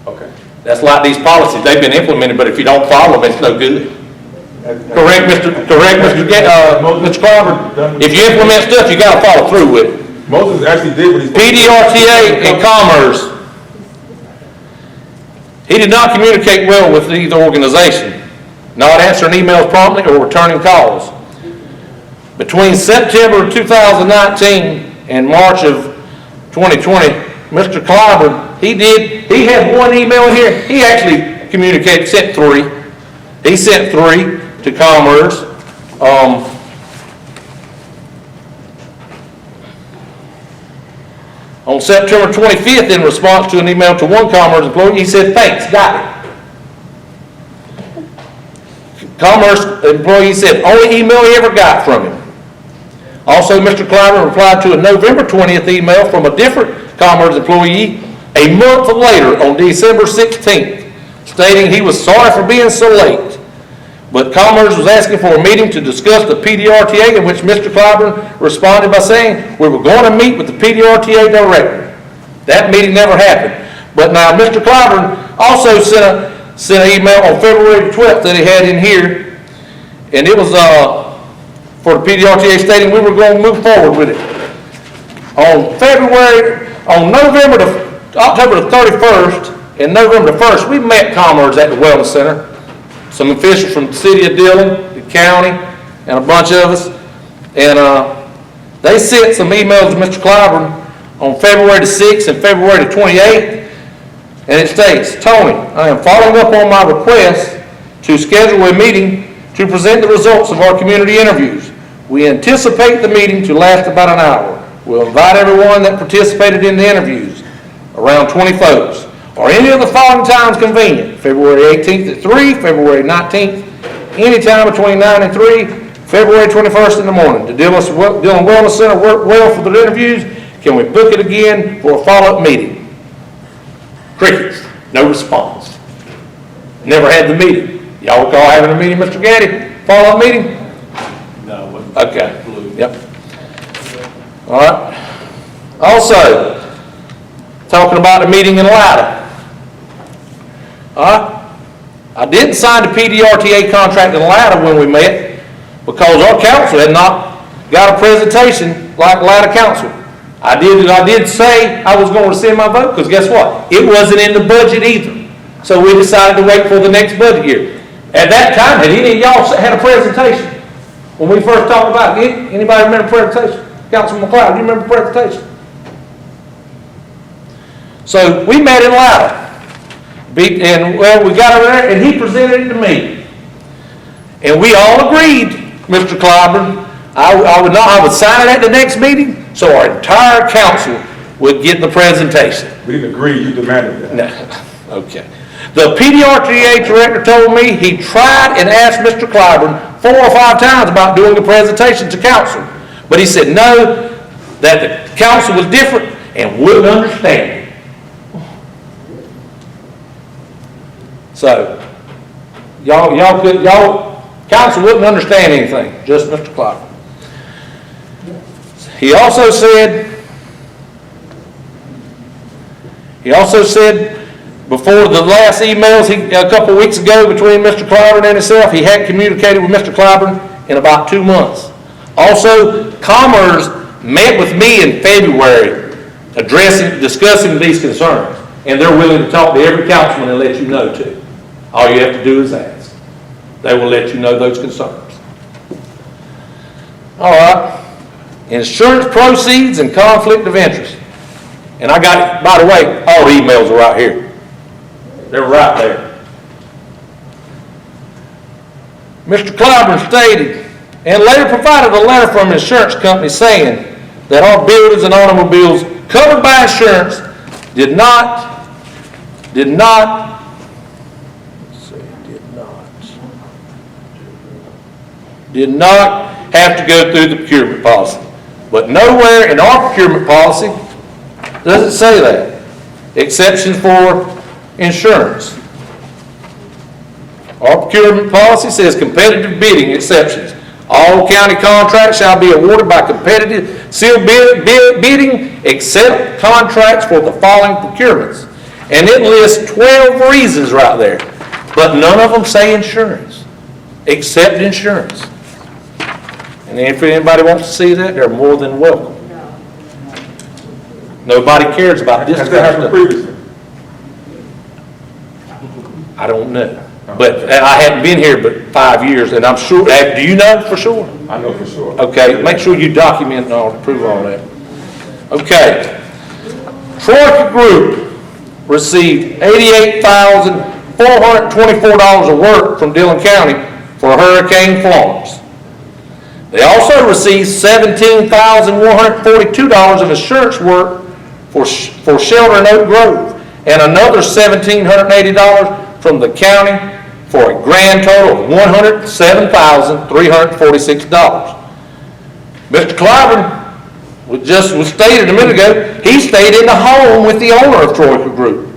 Okay. That's like these policies, they've been implemented, but if you don't follow them, it's no good. Correct, Mr. Clyburn? If you implement stuff, you gotta follow through with it. Moses actually did what he's. PDRTA and Commerce, he did not communicate well with either organization, not answering emails promptly or returning calls. Between September 2019 and March of 2020, Mr. Clyburn, he had one email in here, he actually communicated, sent 3. He sent 3 to Commerce. On September 25th, in response to an email to one Commerce employee, he said, "Thanks, got it." Commerce employee said, only email he ever got from him. Also, Mr. Clyburn replied to a November 20th email from a different Commerce employee a month later on December 16th, stating he was sorry for being so late. But Commerce was asking for a meeting to discuss the PDRTA, in which Mr. Clyburn responded by saying, "We were going to meet with the PDRTA director." That meeting never happened. But now Mr. Clyburn also sent an email on February 12th that he had in here, and it was for the PDRTA stating we were going to move forward with it. On October the 31st and November the 1st, we met Commerce at the Wellness Center. Some officials from the city of Dillon, the county, and a bunch of us. And they sent some emails to Mr. Clyburn on February the 6th and February the 28th. And it states, "Tony, I am following up on my request to schedule a meeting to present the results of our community interviews. We anticipate the meeting to last about an hour. We'll invite everyone that participated in the interviews, around 20 folks, or any of the following times convenient: February 18th at 3, February 19th, anytime between 9 and 3, February 21st in the morning. The Dillon Wellness Center worked well for the interviews. Can we book it again for a follow-up meeting?" Crickets, no response. Never had the meeting. Y'all recall having a meeting, Mr. Gaddy? Follow-up meeting? no, it wasn't. Okay, yep. All right. Also, talking about the meeting in Latta. All right. I didn't sign the PDRTA contract in Latta when we met because our council had not got a presentation like Latta Council. I did say I was going to rescind my vote because guess what? It wasn't in the budget either. So we decided to wait for the next budget year. At that time, had any of y'all had a presentation? When we first talked about it, anybody remember the presentation? Councilman McLeod, do you remember the presentation? So we met in Latta. And well, we got over there and he presented it to me. And we all agreed, Mr. Clyburn, I would sign it at the next meeting so our entire council would get the presentation. We didn't agree, you demanded that. No, okay. The PDRTA director told me he tried and asked Mr. Clyburn 4 or 5 times about doing a presentation to council. But he said no, that the council was different and wouldn't understand it. So, council wouldn't understand anything, just Mr. Clyburn. He also said before the last emails a couple weeks ago between Mr. Clyburn and himself, he hadn't communicated with Mr. Clyburn in about 2 months. Also, Commerce met with me in February discussing these concerns, and they're willing to talk to every councilman and let you know too. All you have to do is ask. They will let you know those concerns. All right. Insurance proceeds and conflict of interest. And I got, by the way, all the emails are right here. They're right there. Mr. Clyburn stated, and later provided a letter from an insurance company saying that our buildings and automobiles covered by insurance did not have to go through the procurement policy. But nowhere in our procurement policy does it say that. Exceptions for insurance Our procurement policy says competitive bidding exceptions. All county contracts shall be awarded by competitive sealed bidding except contracts for the following procurements. And it lists 12 reasons right there, but none of them say insurance, except insurance. And if anybody wants to see that, they're more than welcome. Nobody cares about this Has kind that of happened stuff. previously? I don't know. But I haven't been here but 5 years, and I'm sure, do you know for sure? I know for sure. Okay, make sure you document and all, prove all that. Okay. Troika Group received $88,424 of work from Dillon County for Hurricane Florence. They also received $17,142 of insurance work for Shelter in Oak Grove, and another $1,780 from the county, for a grand total of $107,346. Mr. Clyburn was stated a minute ago, he stayed in the home with the owner of Troika Group.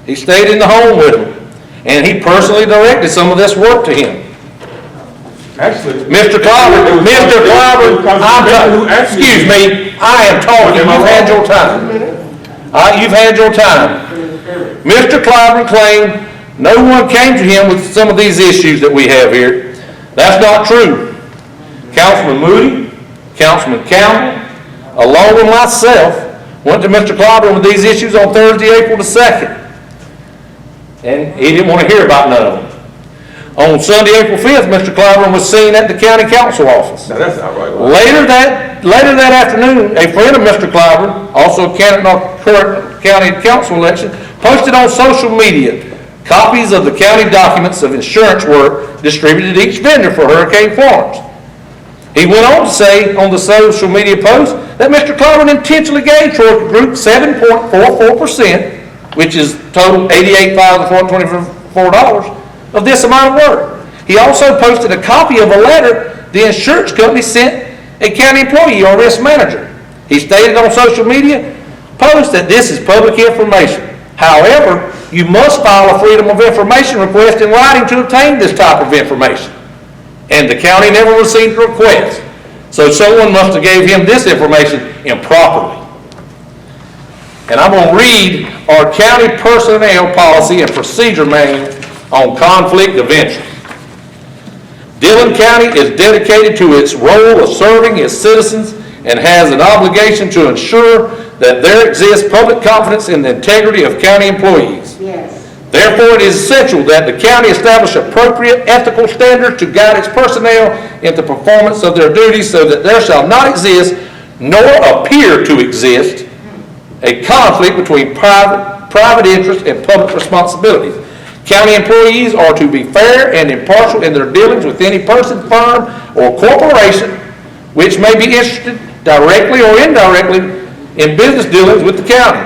He stayed in the home with him, and he personally directed some of this work to him. Actually, Mr. Clyburn, excuse me, I am talking, you've had your time. You've had your time. Mr. Clyburn claimed no one came to him with some of these issues that we have here. That's not true. Councilman Moody, Councilman Campbell, along with myself, went to Mr. Clyburn with these issues on Thursday, April the 2nd. And he didn't want to hear about none of them. On Sunday, April 5th, Mr. Clyburn was seen at the county council office. Now that's not right. Later that afternoon, a friend of Mr. Clyburn, also a candidate in our current county council election, posted on social media copies of the county documents of insurance work distributed to each vendor for Hurricane Florence. He went on to say on the social media post that Mr. Clyburn intentionally gave Troika Group 7.44%, which is total $88,424 of this amount of work. He also posted a copy of a letter the insurance company sent a county employee or risk manager. He stated on social media post that this is public information. However, you must file a Freedom of Information request in writing to obtain this type of information. And the county never received a request. So someone must have gave him this information improperly. And I'm going to read our county personnel policy and procedure manual on conflict of interest. Dillon County is dedicated to its role of serving its citizens and has an obligation to ensure that there exists public confidence in the integrity of county employees. Yes. Therefore, it is essential that the county establish appropriate ethical standards to guide its personnel in the performance of their duties so that there shall not exist, nor appear to exist, a conflict between private interest and public responsibilities. County employees are to be fair and impartial in their dealings with any person, firm, or corporation which may be interested directly or indirectly in business dealings with the county.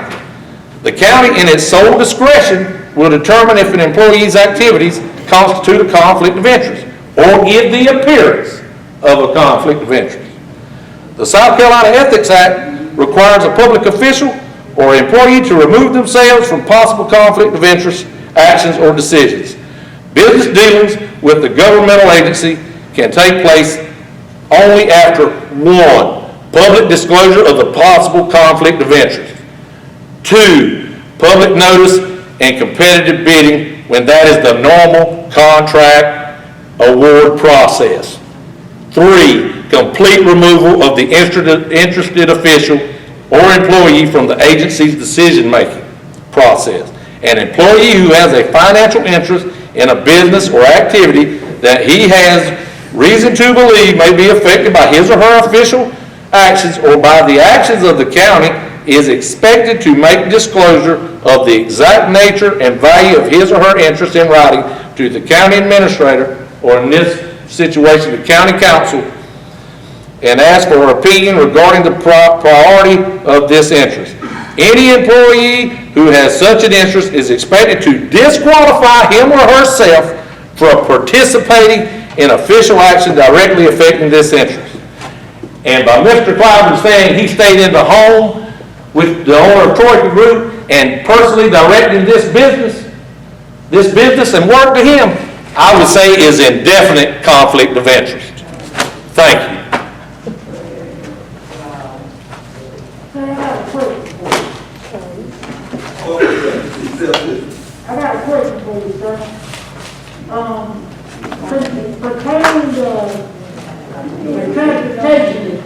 The county, in its sole discretion, will determine if an employee's activities constitute a conflict of interest or give the appearance of a conflict of interest. The South Carolina Ethics Act requires a public official or employee to remove themselves from possible conflict of interest actions or decisions. Business dealings with the governmental agency can take place only after 1, public disclosure of the possible conflict of interest. 2, public notice and competitive bidding when that is the normal contract award process. 3, complete removal of the interested official or employee from the agency's decision-making process. An employee who has a financial interest in a business or activity that he has reason to believe may be affected by his or her official actions or by the actions of the county is expected to make disclosure of the exact nature and value of his or her interest in writing to the county administrator, or in this situation, the county council, and ask for her opinion regarding the priority of this interest. Any employee who has such an interest is expected to disqualify him or herself from participating in official action directly affecting this interest. And by Mr. Clyburn saying he stayed in the home with the owner of Troika Group and personally directing this business, this business and work to him, I would say is in definite conflict of interest. Thank you. I got a question for you, sir. Pertaining to transportation,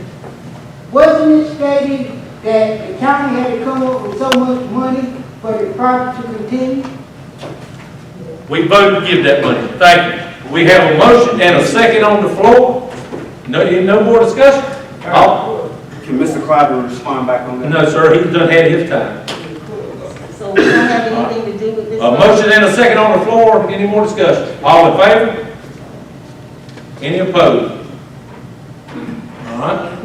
wasn't it stated that the county had to come up with so much money for the project to continue? We voted to give that money. Thank you. We have a motion and a second on the floor. No more discussion? Can Mr. Clyburn respond back on that? No, sir, he's done had his time. So we don't have anything to do with this? A motion and a second on the floor. Any more discussion? All in favor? Any opposed? All right.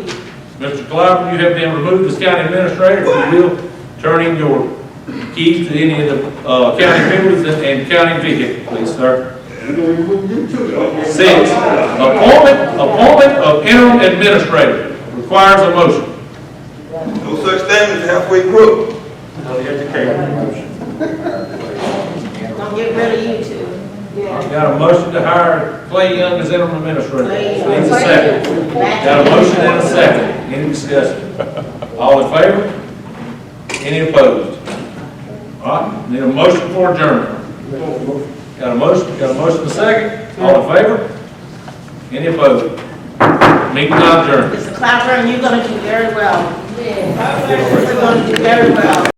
Mr. Clyburn, you have been removed as county administrator. If you will, turn in your keys to any of the county members and county vehicles, please, sir. 6, appointment of interim administrator requires a motion. No such thing as halfway crook. Don't get rid of you two. I've got a motion to hire Clay Young as interim administrator. Clay. Needs a second. Got a motion and a second. Any discussion? All in favor? Any opposed? All right, need a motion for adjournment. Got a motion and a second. All in favor? Any opposed? Meeting adjourned. Mr. Clyburn, you're gonna do very well. You're gonna do very well.